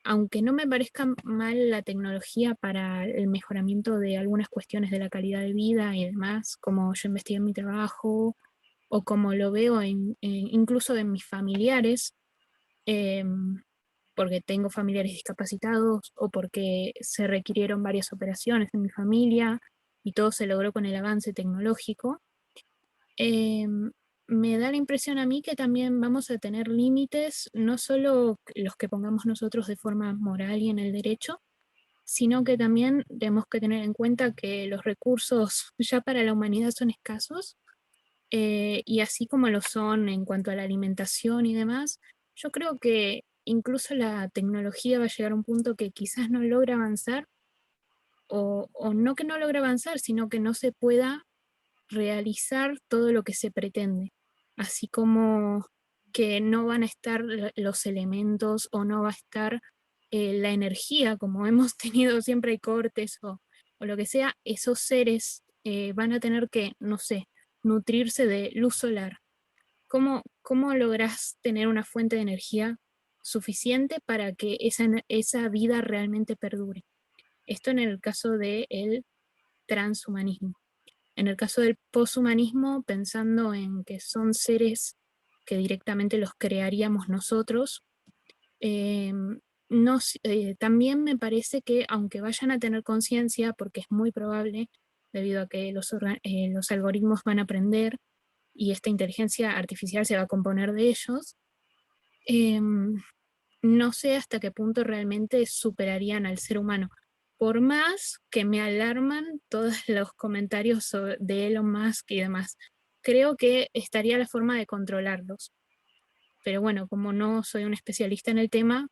Aunque no me parezca mal la tecnología para el mejoramiento de algunas cuestiones de la calidad de vida y demás, como yo investigué en mi trabajo, o como lo veo incluso en mis familiares, porque tengo familiares discapacitados o porque se requirieron varias operaciones en mi familia y todo se logró con el avance tecnológico. Me da la impresión a mí que también vamos a tener límites, no solo los que pongamos nosotros de forma moral y en el derecho, sino que también tenemos que tener en cuenta que los recursos ya para la humanidad son escasos, y así como lo son en cuanto a la alimentación y demás, yo creo que incluso la tecnología va a llegar a un punto que quizás no logra avanzar, o no que no logra avanzar, sino que no se pueda realizar todo lo que se pretende. Así como que no van a estar los elementos o no va a estar la energía, como hemos tenido siempre cortes o lo que sea, esos seres van a tener que, no sé, nutrirse de luz solar. ¿Cómo lográs tener una fuente de energía suficiente para que esa vida realmente perdure? Esto en el caso del transhumanismo. En el caso del poshumanismo, pensando en que son seres que directamente los crearíamos nosotros, también me parece que aunque vayan a tener conciencia, porque es muy probable, debido a que los algoritmos van a aprender y esta inteligencia artificial se va a componer de ellos, no sé hasta qué punto realmente superarían al ser humano. Por más que me alarman todos los comentarios de Elon Musk y demás, creo que estaría la forma de controlarlos. Pero bueno, como no soy un especialista en el tema,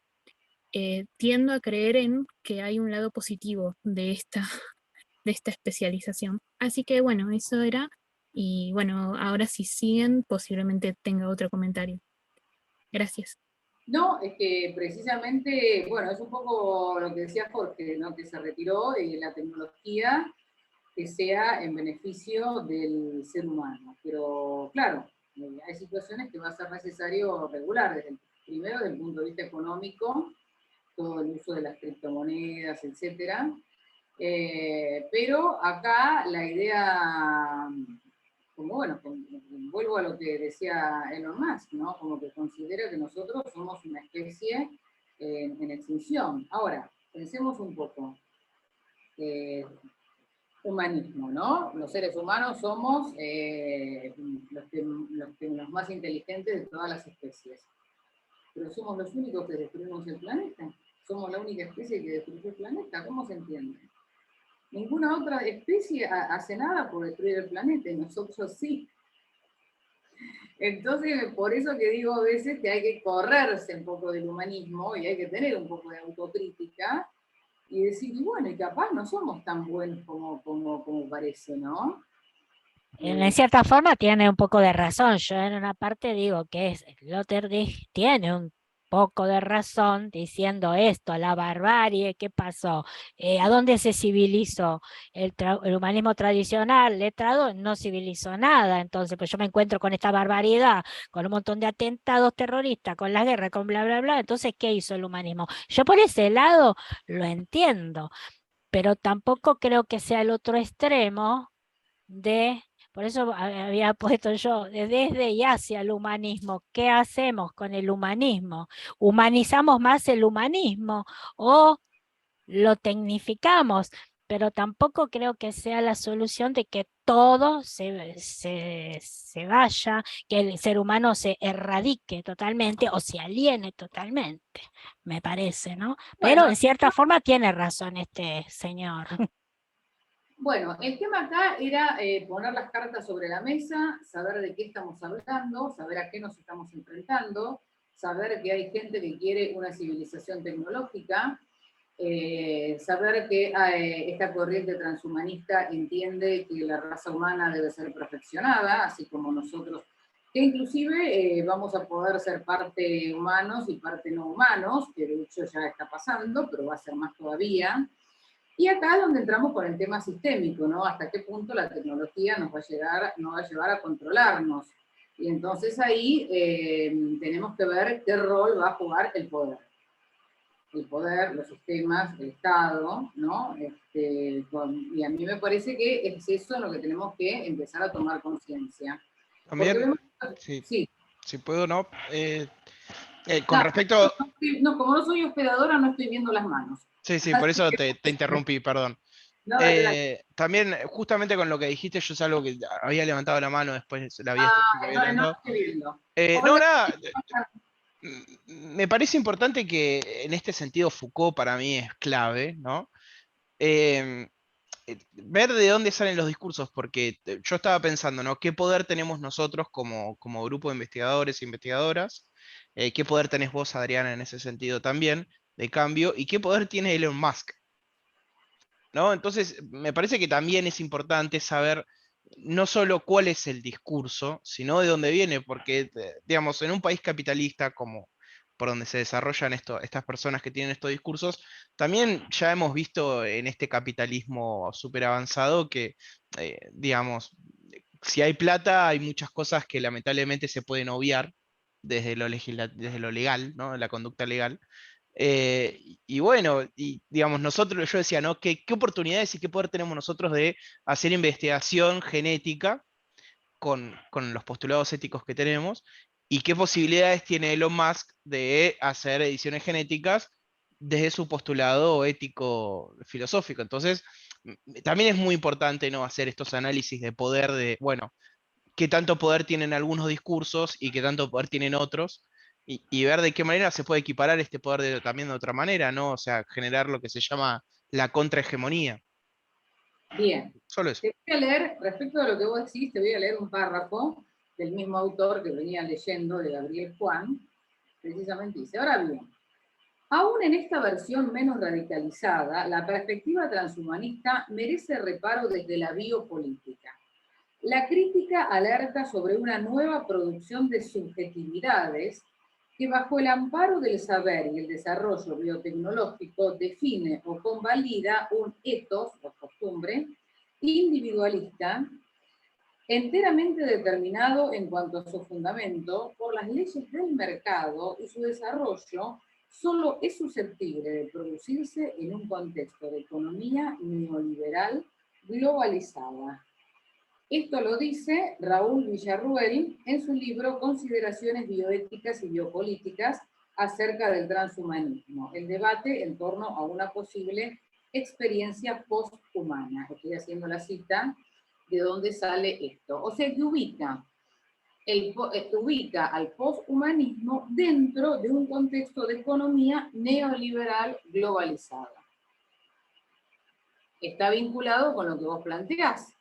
tiendo a creer en que hay un lado positivo de esta especialización. Así que bueno, eso era. Y bueno, ahora si siguen, posiblemente tenga otro comentario. Gracias. No, es que precisamente, bueno, es un poco lo que decía Jorge, ¿no? Que se retiró la tecnología que sea en beneficio del ser humano. Pero claro, hay situaciones que va a ser necesario regular, primero desde el punto de vista económico, todo el uso de las criptomonedas, etcétera. Pero acá la idea, como bueno, vuelvo a lo que decía Elon Musk, ¿no? Como que considera que nosotros somos una especie en extinción. Ahora, pensemos un poco. Humanismo, ¿no? Los seres humanos somos los más inteligentes de todas las especies. Pero somos los únicos que destruimos el planeta. Somos la única especie que destruye el planeta. ¿Cómo se entiende? Ninguna otra especie hace nada por destruir el planeta y nosotros sí. Entonces, por eso que digo a veces que hay que correrse un poco del humanismo y hay que tener un poco de autocrítica y decir, y bueno, y capaz no somos tan buenos como parece, ¿no? En cierta forma tiene un poco de razón. Yo en una parte digo que Sloterdijk tiene un poco de razón diciendo esto, la barbarie, ¿qué pasó? ¿A dónde se civilizó? El humanismo tradicional, letrado, no civilizó nada. Entonces, pues yo me encuentro con esta barbaridad, con un montón de atentados terroristas, con la guerra, con bla, bla, bla. Entonces, ¿qué hizo el humanismo? Yo por ese lado lo entiendo, pero tampoco creo que sea el otro extremo por eso había puesto yo, desde y hacia el humanismo. ¿Qué hacemos con el humanismo? ¿Humanizamos más el humanismo o lo tecnificamos? Pero tampoco creo que sea la solución de que todo se vaya, que el ser humano se erradique totalmente o se aliene totalmente, me parece, ¿no? Pero Bueno, en cierta forma tiene razón este señor. Bueno, el tema acá era poner las cartas sobre la mesa, saber de qué estamos hablando, saber a qué nos estamos enfrentando, saber que hay gente que quiere una civilización tecnológica, saber que esta corriente transhumanista entiende que la raza humana debe ser perfeccionada, así como nosotros, que inclusive vamos a poder ser parte humanos y parte no humanos, que de hecho ya está pasando, pero va a ser más todavía. Y acá es donde entramos con el tema sistémico, ¿no? Hasta qué punto la tecnología nos va a llevar a controlarnos. Y entonces ahí tenemos que ver qué rol va a jugar el poder. El poder, los sistemas, el Estado, ¿no? Y a mí me parece que es eso en lo que tenemos que empezar a tomar conciencia. También, sí. si puedo, ¿no? Con respecto... No, como no soy hospedadora, no estoy viendo las manos. Sí, por eso te interrumpí, perdón. No, también, justamente con lo que dijiste, yo es algo que había levantado la mano, después la había levantado. No estoy viendo. No, nada. Me parece importante que en este sentido Foucault para mí es clave, ¿no? Ver de dónde salen los discursos, porque yo estaba pensando, ¿no? ¿Qué poder tenemos nosotros como grupo de investigadores e investigadoras ¿Qué poder tenés vos, Adriana, en ese sentido también, de cambio? ¿Y qué poder tiene Elon Musk? ¿No? Entonces, me parece que también es importante saber no solo cuál es el discurso, sino de dónde viene, porque, digamos, en un país capitalista como por donde se desarrollan estas personas que tienen estos discursos, también ya hemos visto en este capitalismo súper avanzado que, digamos, si hay plata, hay muchas cosas que lamentablemente se pueden obviar desde desde lo legal, ¿no? La conducta legal. Y bueno, y digamos, nosotros, yo decía, ¿no? ¿Qué oportunidades y qué poder tenemos nosotros de hacer investigación genética con los postulados éticos que tenemos? ¿Y qué posibilidades tiene Elon Musk de hacer ediciones genéticas desde su postulado ético filosófico? Entonces, también es muy importante, ¿no? Hacer estos análisis de poder de, bueno, qué tanto poder tienen algunos discursos y qué tanto poder tienen otros, y ver de qué manera se puede equiparar este poder también de otra manera, ¿no? O sea, generar lo que se llama la contrahegemonía. Bien. Solo eso. Te voy a leer, respecto a lo que vos decís, te voy a leer un párrafo del mismo autor que venía leyendo, de Gabriel Juan, precisamente dice, ahora bien, aún en esta versión menos radicalizada, la perspectiva transhumanista merece reparo desde la biopolítica. La crítica alerta sobre una nueva producción de subjetividades que bajo el amparo del saber y el desarrollo biotecnológico define o convalida un ethos o costumbre individualista enteramente determinado en cuanto a su fundamento por las leyes del mercado, y su desarrollo solo es susceptible de producirse en un contexto de economía neoliberal globalizada. Esto lo dice Raúl Villarruel en su libro Consideraciones bioéticas y biopolíticas acerca del transhumanismo, el debate en torno a una posible experiencia posthumana. Estoy haciendo la cita de dónde sale esto. O sea que ubica al posthumanismo dentro de un contexto de economía neoliberal globalizada. Está vinculado con lo que vos planteás.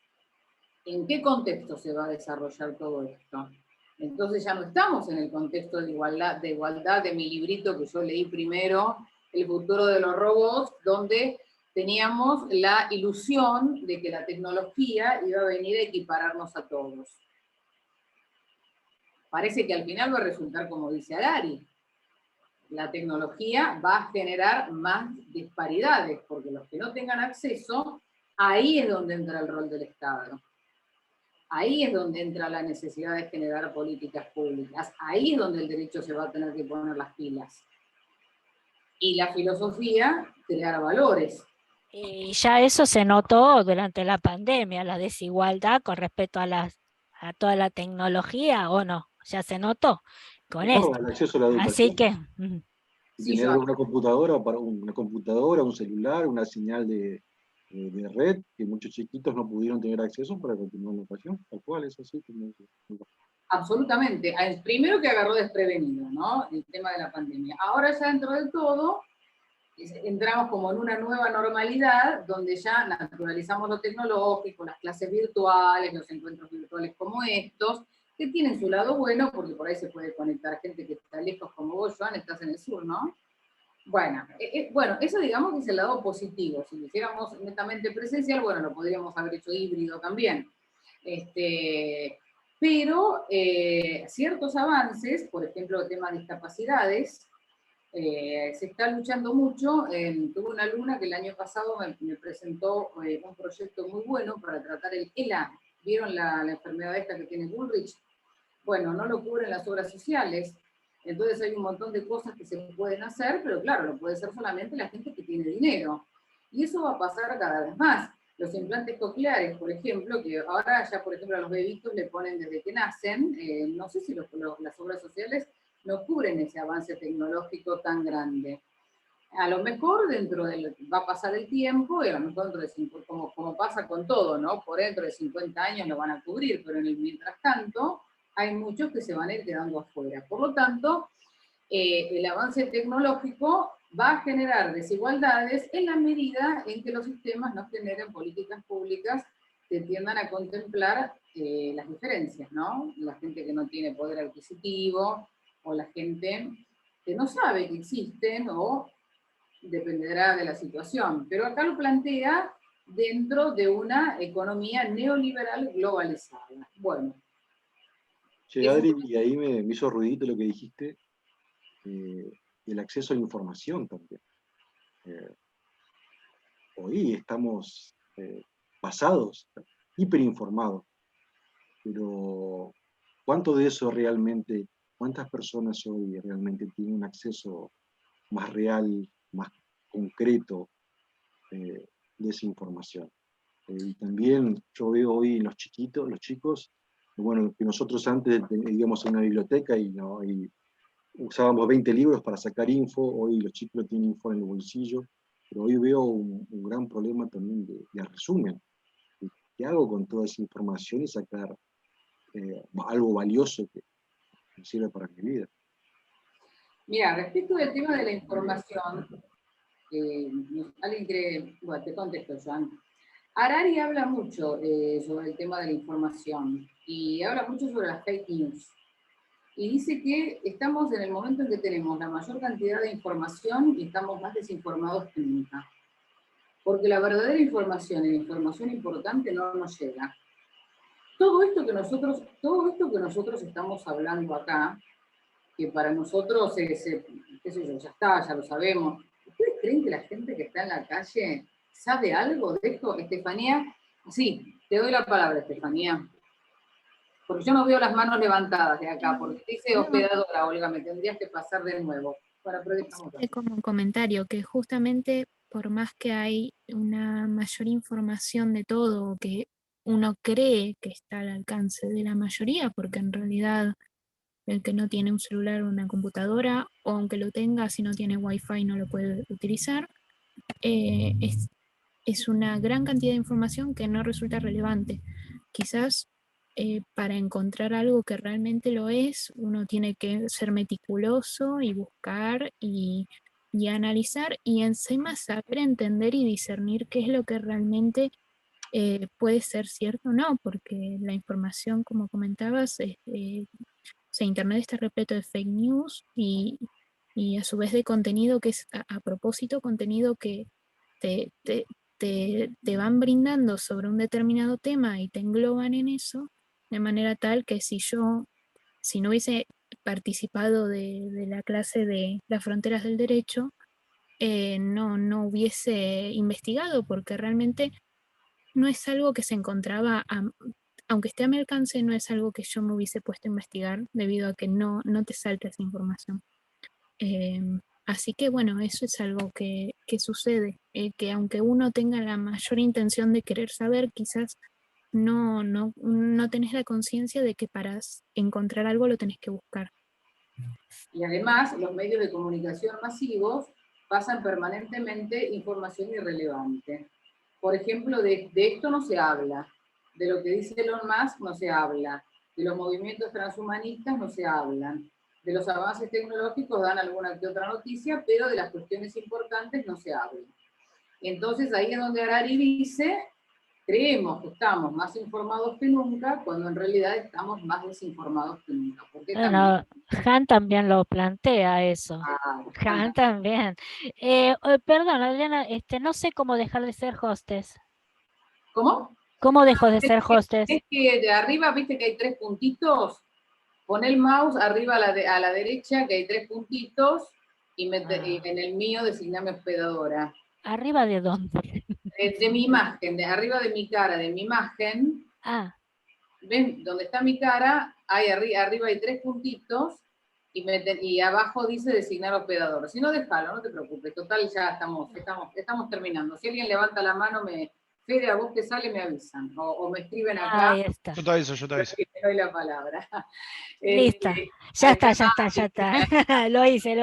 ¿En qué contexto se va a desarrollar todo esto? Entonces ya no estamos en el contexto de igualdad de mi librito que yo leí primero, El futuro de los robots, donde teníamos la ilusión de que la tecnología iba a venir a equipararnos a todos. Parece que al final va a resultar como dice Harari. La tecnología va a generar más disparidades, porque los que no tengan acceso, ahí es donde entra el rol del Estado. Ahí es donde entra la necesidad de generar políticas públicas. Ahí es donde el derecho se va a tener que poner las pilas. Y la filosofía, crear valores. Y ya eso se notó durante la pandemia, la desigualdad con respecto a toda la tecnología, ¿o no? Ya se notó con No, esto. el acceso a la educación. Así que... Sí, tener yo. una computadora, un celular, una señal de red, que muchos chiquitos no pudieron tener acceso para continuar la educación. Tal cual, es así. Absolutamente. Primero que agarró desprevenido, ¿no? El tema de la pandemia. Ahora ya dentro de todo, entramos como en una nueva normalidad, donde ya naturalizamos lo tecnológico, las clases virtuales, los encuentros virtuales como estos, que tienen su lado bueno, porque por ahí se puede conectar gente que está lejos como vos, Joan, estás en el sur, ¿no? Bueno, eso digamos que es el lado positivo. Si lo hiciéramos netamente presencial, bueno, lo podríamos haber hecho híbrido también. Pero ciertos avances, por ejemplo, el tema de discapacidades, se está luchando mucho. Tuve una alumna que el año pasado me presentó un proyecto muy bueno para tratar el ELA. ¿Vieron la enfermedad esta que tiene Bullrich? Bueno, no lo cubren las obras sociales. Entonces hay un montón de cosas que se pueden hacer, pero claro, lo puede hacer solamente la gente que tiene dinero. Y eso va a pasar cada vez más. Los implantes cocleares, por ejemplo, que ahora ya, por ejemplo, a los bebitos le ponen desde que nacen, no sé si las obras sociales no cubren ese avance tecnológico tan grande. A lo mejor va a pasar el tiempo, y a lo mejor dentro de como pasa con todo, ¿no? Por dentro de 50 años lo van a cubrir, pero en el mientras tanto, hay muchos que se van a ir quedando afuera. Por lo tanto, el avance tecnológico va a generar desigualdades en la medida en que los sistemas no generen políticas públicas que tiendan a contemplar las diferencias, ¿no? La gente que no tiene poder adquisitivo, o la gente que no sabe que existen, o dependerá de la situación. Pero acá lo plantea dentro de una economía neoliberal globalizada. Bueno. Che, Adri, y ahí me hizo ruidito lo que dijiste, el acceso a la información también. Hoy estamos pasados, hiperinformados, pero ¿cuánto de eso realmente, cuántas personas hoy realmente tienen un acceso más real, más concreto de esa información? Y también yo veo hoy los chiquitos, los chicos, bueno, que nosotros antes íbamos a una biblioteca y usábamos 20 libros para sacar info, hoy los chicos no tienen info en el bolsillo, pero hoy veo un gran problema también de resumen. ¿Qué hago con toda esa información y sacar algo valioso que me sirve para mi vida? Mira, respecto del tema de la información, alguien quiere, bueno, te contesto, Joan. Harari habla mucho sobre el tema de la información y habla mucho sobre las fake news. Y dice que estamos en el momento en que tenemos la mayor cantidad de información y estamos más desinformados que nunca. Porque la verdadera información y la información importante no nos llega. Todo esto que nosotros estamos hablando acá, que para nosotros es, qué sé yo, ya está, ya lo sabemos. ¿Ustedes creen que la gente que está en la calle sabe algo de esto, Estefanía? Sí, te doy la palabra, Estefanía. Porque yo no veo las manos levantadas de acá, porque dice hospedadora, Olga, me tendrías que pasar de nuevo. Como un comentario, que justamente por más que hay una mayor información de todo, que uno cree que está al alcance de la mayoría, porque en realidad el que no tiene un celular o una computadora, o aunque lo tenga, si no tiene wifi no lo puede utilizar, es una gran cantidad de información que no resulta relevante. Quizás para encontrar algo que realmente lo es, uno tiene que ser meticuloso y buscar y analizar y encima saber entender y discernir qué es lo que realmente puede ser cierto o no, porque la información, como comentabas, Internet está repleto de fake news y a su vez de contenido que es a propósito, contenido que te, te, te van brindando sobre un determinado tema y te engloban en eso, de manera tal que si no hubiese participado de la clase de las fronteras del derecho, no hubiese investigado, porque realmente no es algo que se encontraba, aunque esté a mi alcance, no es algo que yo me hubiese puesto a investigar debido a que no te salta esa información. Así que bueno, eso es algo que sucede, que aunque uno tenga la mayor intención de querer saber, quizás no tenés la conciencia de que para encontrar algo lo tenés que buscar. Y además, los medios de comunicación masivos pasan permanentemente información irrelevante. Por ejemplo, de esto no se habla, de lo que dice Elon Musk no se habla, de los movimientos transhumanistas no se hablan, de los avances tecnológicos dan alguna que otra noticia, pero de las cuestiones importantes no se habla. Entonces ahí es donde Harari dice, creemos que estamos más informados que nunca, cuando en realidad estamos más desinformados que nunca. Bueno, Han también lo plantea eso. Han también. Perdón, Adriana, no sé cómo dejar de ser hostess. ¿Cómo? ¿Cómo dejo de ser hostess? Es que de arriba, viste que hay 3 puntitos. Pon el mouse arriba a la derecha, que hay 3 puntitos, y en el mío designame hospedadora. ¿Arriba de dónde? De mi imagen, arriba de mi cara, de mi imagen. Ah. ¿Ven? Donde está mi cara, arriba hay 3 puntitos, y abajo dice designar hospedador. Si no, déjalo, no te preocupes. Total, ya estamos terminando. Si alguien levanta la mano, Fede, a vos te sale, me avisan. O me escriben acá. Ahí está. Yo te aviso. Te doy la palabra. Listo. Ya está. Lo hice.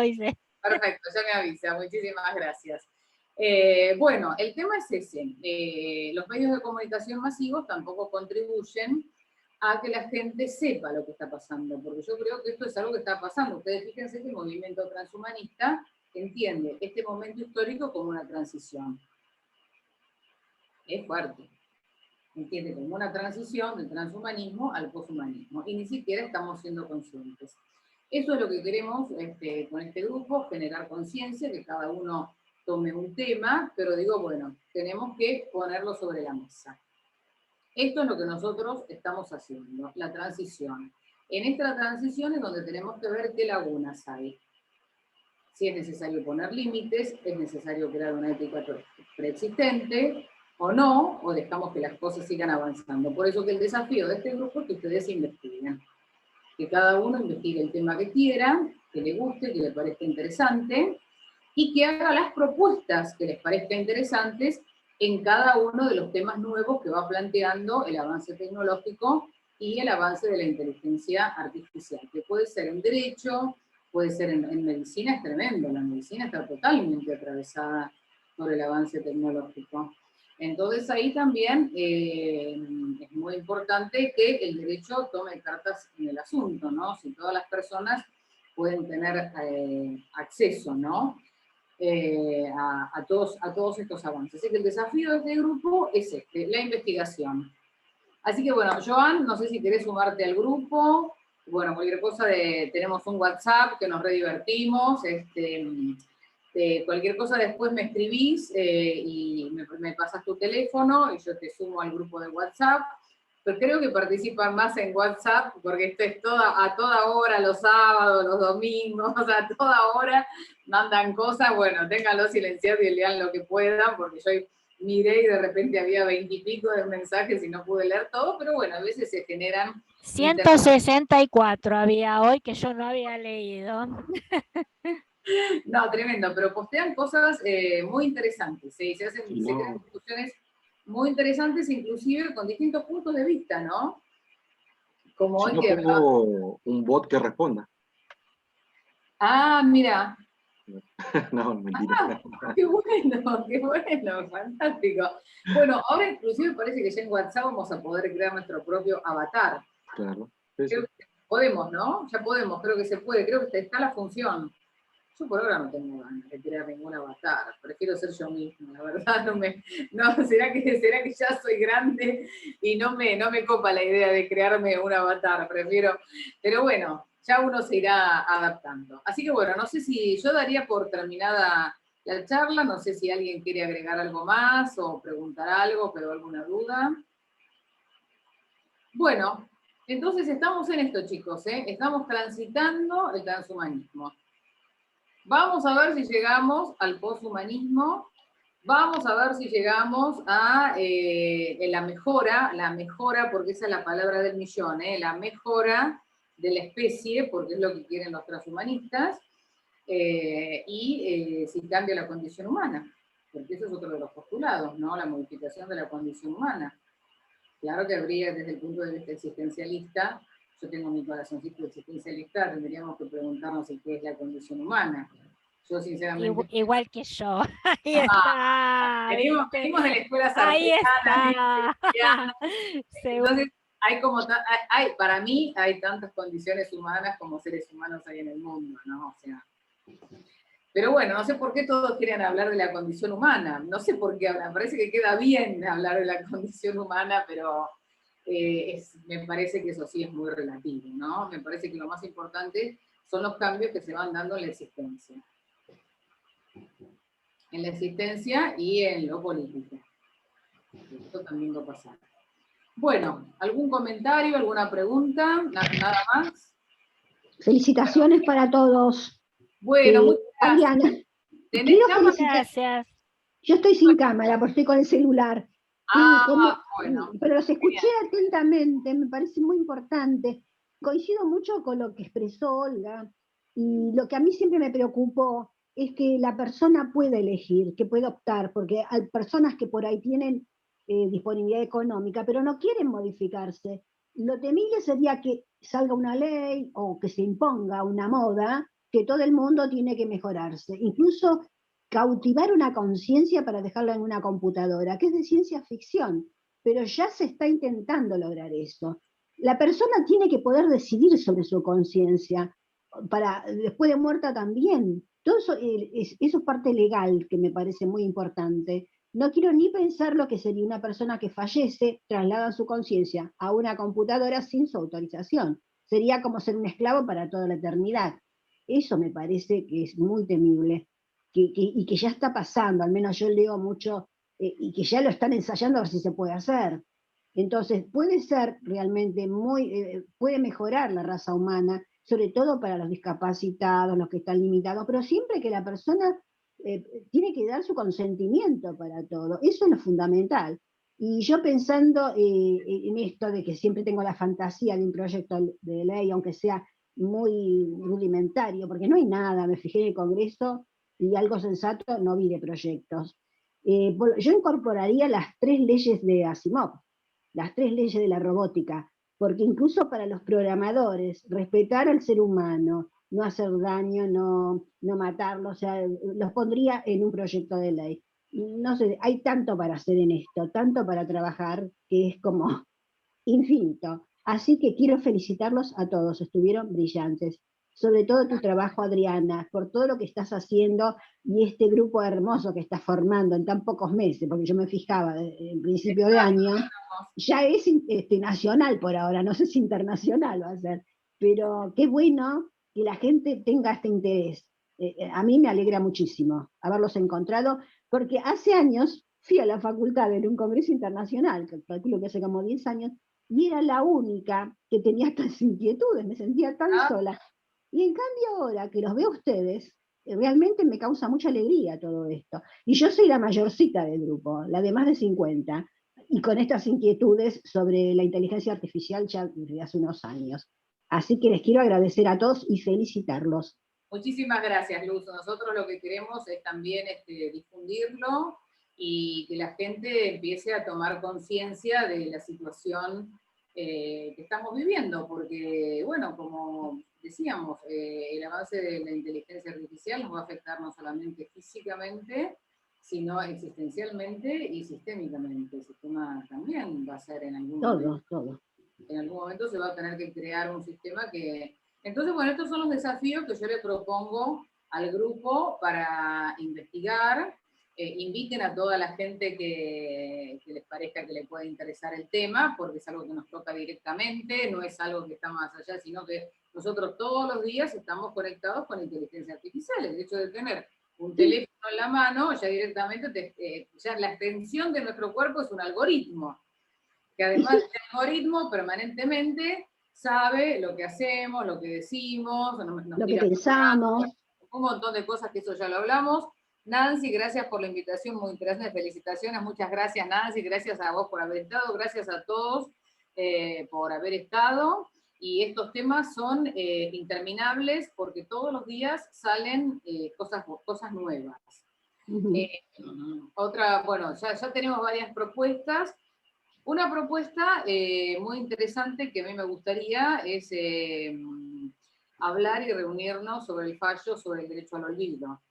Perfecto, ya me avisa. Muchísimas gracias. Bueno, el tema es ese. Los medios de comunicación masivos tampoco contribuyen a que la gente sepa lo que está pasando, porque yo creo que esto es algo que está pasando. Ustedes fíjense que el movimiento transhumanista entiende este momento histórico como una transición. Es fuerte. Entiende como una transición del transhumanismo al poshumanismo, y ni siquiera estamos siendo conscientes. Eso es lo que queremos con este grupo, generar conciencia, que cada uno tome un tema, pero digo, bueno, tenemos que ponerlo sobre la mesa. Esto es lo que nosotros estamos haciendo, la transición. En esta transición es donde tenemos que ver qué lagunas hay. Si es necesario poner límites, es necesario crear una ética preexistente, o no, o dejamos que las cosas sigan avanzando. Por eso que el desafío de este grupo es que ustedes investiguen. Que cada uno investigue el tema que quiera, que le guste, que le parezca interesante, y que haga las propuestas que les parezca interesantes en cada uno de los temas nuevos que va planteando el avance tecnológico y el avance de la inteligencia artificial, que puede ser en derecho, puede ser en medicina, es tremendo, la medicina está totalmente atravesada por el avance tecnológico. Entonces ahí también es muy importante que el derecho tome cartas en el asunto, ¿no? Si todas las personas pueden tener acceso, ¿no? A todos estos avances. Así que el desafío de este grupo es la investigación. Así que bueno, Joan, no sé si querés sumarte al grupo. Bueno, cualquier cosa, tenemos un WhatsApp que nos redivertimos. Cualquier cosa después me escribís y me pasas tu teléfono y yo te sumo al grupo de WhatsApp. Pero creo que participan más en WhatsApp porque esto es a toda hora, los sábados, los domingos, a toda hora mandan cosas. Bueno, ténganlo silenciado y lean lo que puedan, porque yo miré y de repente había 20 y pico de mensajes y no pude leer todo, pero bueno, a veces se generan... 164 había hoy que yo no había leído. No, tremendo, pero postean cosas muy interesantes, ¿sí? Se crean discusiones muy interesantes, inclusive con distintos puntos de vista, ¿no? Como si hoy no que pongo un bot que responda. Ah, mira. No, mentira. Qué bueno, fantástico. Bueno, ahora inclusive parece que ya en WhatsApp vamos a poder crear nuestro propio avatar. Claro. Creo que podemos, ¿no? Ya podemos, creo que se puede, creo que está la función. Yo por ahora no tengo ganas de crear ningún avatar, prefiero ser yo mismo, la verdad, ¿será que ya soy grande y no me copa la idea de crearme un avatar? Prefiero, pero bueno, ya uno se irá adaptando. Así que bueno, no sé si yo daría por terminada la charla, no sé si alguien quiere agregar algo más o preguntar algo, pero alguna duda. Bueno, entonces estamos en esto, chicos, ¿eh? Estamos transitando el transhumanismo. Vamos a ver si llegamos al poshumanismo, vamos a ver si llegamos a la mejora, porque esa es la palabra del millón, la mejora de la especie, porque es lo que quieren los transhumanistas, y si cambia la condición humana, porque eso es otro de los postulados, ¿no? La modificación de la condición humana. Claro que habría desde el punto de vista existencialista, yo tengo mi corazoncito existencialista, tendríamos que preguntarnos qué es la condición humana. Yo sinceramente... Igual que yo. Ahí está. Venimos de la escuela Ahí sartesana. está. Entonces, para mí hay tantas condiciones humanas como seres humanos hay en el mundo, ¿no? O sea... Pero bueno, no sé por qué todos quieren hablar de la condición humana. No sé por qué hablan. Parece que queda bien hablar de la condición humana, pero me parece que eso sí es muy relativo, ¿no? Me parece que lo más importante son los cambios que se van dando en la existencia. En la existencia y en lo político. Esto también va a pasar. Bueno, ¿algún comentario, alguna pregunta? Nada más. Felicitaciones para todos. Bueno, muchas gracias. Adriana, gracias. Yo estoy sin cámara porque estoy con el celular. Bueno. Pero los escuché atentamente, me parece muy importante. Coincido mucho con lo que expresó Olga, y lo que a mí siempre me preocupó es que la persona pueda elegir, que pueda optar, porque hay personas que por ahí tienen disponibilidad económica, pero no quieren modificarse. Lo temible sería que salga una ley o que se imponga una moda que todo el mundo tiene que mejorarse. Incluso cautivar una conciencia para dejarla en una computadora, que es de ciencia ficción, pero ya se está intentando lograr eso. La persona tiene que poder decidir sobre su conciencia, para después de muerta también. Todo eso es parte legal que me parece muy importante. No quiero ni pensar lo que sería una persona que fallece, traslada su conciencia a una computadora sin su autorización. sería como ser un esclavo para toda la eternidad. Eso me parece que es muy temible, y que ya está pasando, al menos yo leo mucho, y que ya lo están ensayando a ver si se puede hacer. Entonces, puede ser realmente puede mejorar la raza humana, sobre todo para los discapacitados, los que están limitados, pero siempre que la persona tiene que dar su consentimiento para todo. Eso es lo fundamental. Y yo pensando en esto de que siempre tengo la fantasía de un proyecto de ley, aunque sea muy rudimentario, porque no hay nada, me fijé en el Congreso y algo sensato no vi de proyectos. Yo incorporaría las 3 leyes de Asimov, las 3 leyes de la robótica, porque incluso para los programadores, respetar al ser humano, no hacer daño, no matarlo, o sea, los pondría en un proyecto de ley. No sé, hay tanto para hacer en esto, tanto para trabajar, que es como infinito. Así que quiero felicitarlos a todos, estuvieron brillantes. Sobre todo tu trabajo, Adriana, por todo lo que estás haciendo y este grupo hermoso que estás formando en tan pocos meses, porque yo me fijaba en principio de año, ya es nacional por ahora, no sé si internacional va a ser, pero qué bueno que la gente tenga este interés. A mí me alegra muchísimo haberlos encontrado, porque hace años fui a la facultad en un congreso internacional, que calculo que hace como 10 años, y era la única que tenía estas inquietudes, me sentía tan sola. Y en cambio ahora que los veo a ustedes, realmente me causa mucha alegría todo esto. Y yo soy la mayorcita del grupo, la de más de 50, y con estas inquietudes sobre la inteligencia artificial ya desde hace unos años. Así que les quiero agradecer a todos y felicitarlos. Muchísimas gracias, Luz. Nosotros lo que queremos es también difundirlo y que la gente empiece a tomar conciencia de la situación que estamos viviendo, porque, bueno, como decíamos, el avance de la inteligencia artificial nos va a afectar no solamente físicamente, sino existencialmente y sistémicamente. El sistema también va a ser en algún momento. Todo. En algún momento se va a tener que crear un sistema que... Entonces, bueno, estos son los desafíos que yo le propongo al grupo para investigar. Inviten a toda la gente que les parezca que le puede interesar el tema, porque es algo que nos toca directamente, no es algo que está más allá, sino que nosotros todos los días estamos conectados con inteligencia artificial. El hecho de tener un teléfono en la mano, ya directamente, ya la extensión de nuestro cuerpo es un algoritmo, que además el algoritmo permanentemente sabe lo que hacemos, lo que decimos, lo que pensamos. Un montón de cosas que eso ya lo hablamos. Nancy, gracias por la invitación, muy interesante, felicitaciones, muchas gracias Nancy, gracias a vos por haber estado, gracias a todos por haber estado, y estos temas son interminables porque todos los días salen cosas nuevas. Bueno, ya tenemos varias propuestas. Una propuesta muy interesante que a mí me gustaría es hablar y reunirnos sobre el fallo sobre el derecho al olvido.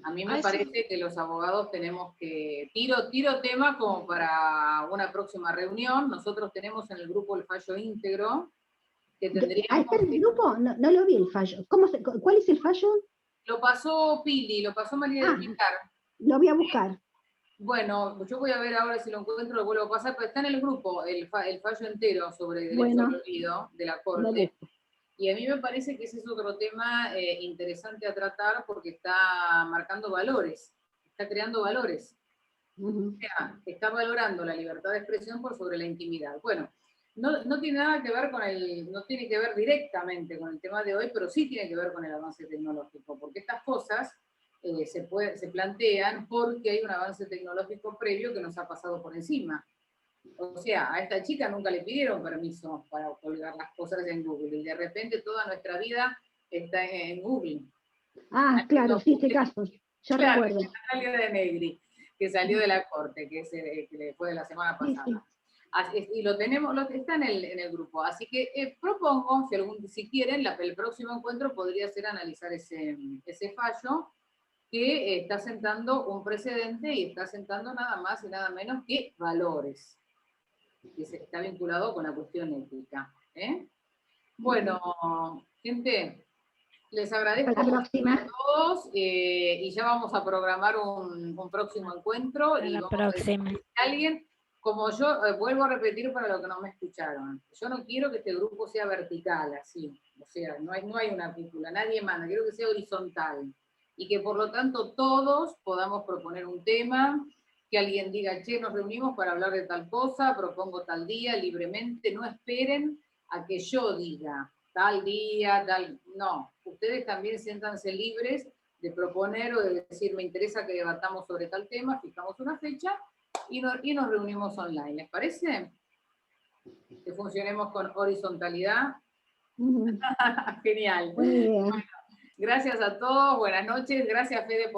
A mí me parece que los abogados tenemos que... Tiro tema como para una próxima reunión. Nosotros tenemos en el grupo el fallo íntegro, que tendríamos... ¿Está en el grupo? No lo vi el fallo. ¿Cuál es el fallo? Lo pasó Pili, lo pasó María del Pilar. Lo voy a buscar. Bueno, yo voy a ver ahora si lo encuentro, lo vuelvo a pasar, pero está en el grupo el fallo entero sobre derecho al olvido de la Corte. Y a mí me parece que ese es otro tema interesante a tratar porque está marcando valores, está creando valores. O sea, está valorando la libertad de expresión por sobre la intimidad. Bueno, no tiene nada que ver no tiene que ver directamente con el tema de hoy, pero sí tiene que ver con el avance tecnológico, porque estas cosas se plantean porque hay un avance tecnológico previo que nos ha pasado por encima. O sea, a esta chica nunca le pidieron permiso para colgar las cosas en Google, y de repente toda nuestra vida está en Google. Claro, sí, este caso, yo recuerdo. Natalia de Negri, que salió de la Corte, que fue de la semana pasada. Sí. Y lo tenemos, está en el grupo. Así que propongo, si quieren, el próximo encuentro podría ser analizar ese fallo, que está sentando un precedente y está sentando nada más y nada menos que valores, que está vinculado con la cuestión ética. Bueno, gente, les agradezco a todos y ya vamos a programar un próximo encuentro. Y vamos a decir, alguien como yo vuelvo a repetir para los que no me escucharon, yo no quiero que este grupo sea vertical, así, o sea, no hay una cúpula, nadie manda, quiero que sea horizontal, y que por lo tanto todos podamos proponer un tema, que alguien diga, che, nos reunimos para hablar de tal cosa, propongo tal día, libremente, no esperen a que yo diga tal día, tal, no, ustedes también siéntanse libres de proponer o de decir, me interesa que debatamos sobre tal tema, fijamos una fecha, y nos reunimos online. ¿Les parece? Que funcionemos con horizontalidad. Genial. Buena idea. Bueno, gracias a todos, buenas noches, gracias Fede.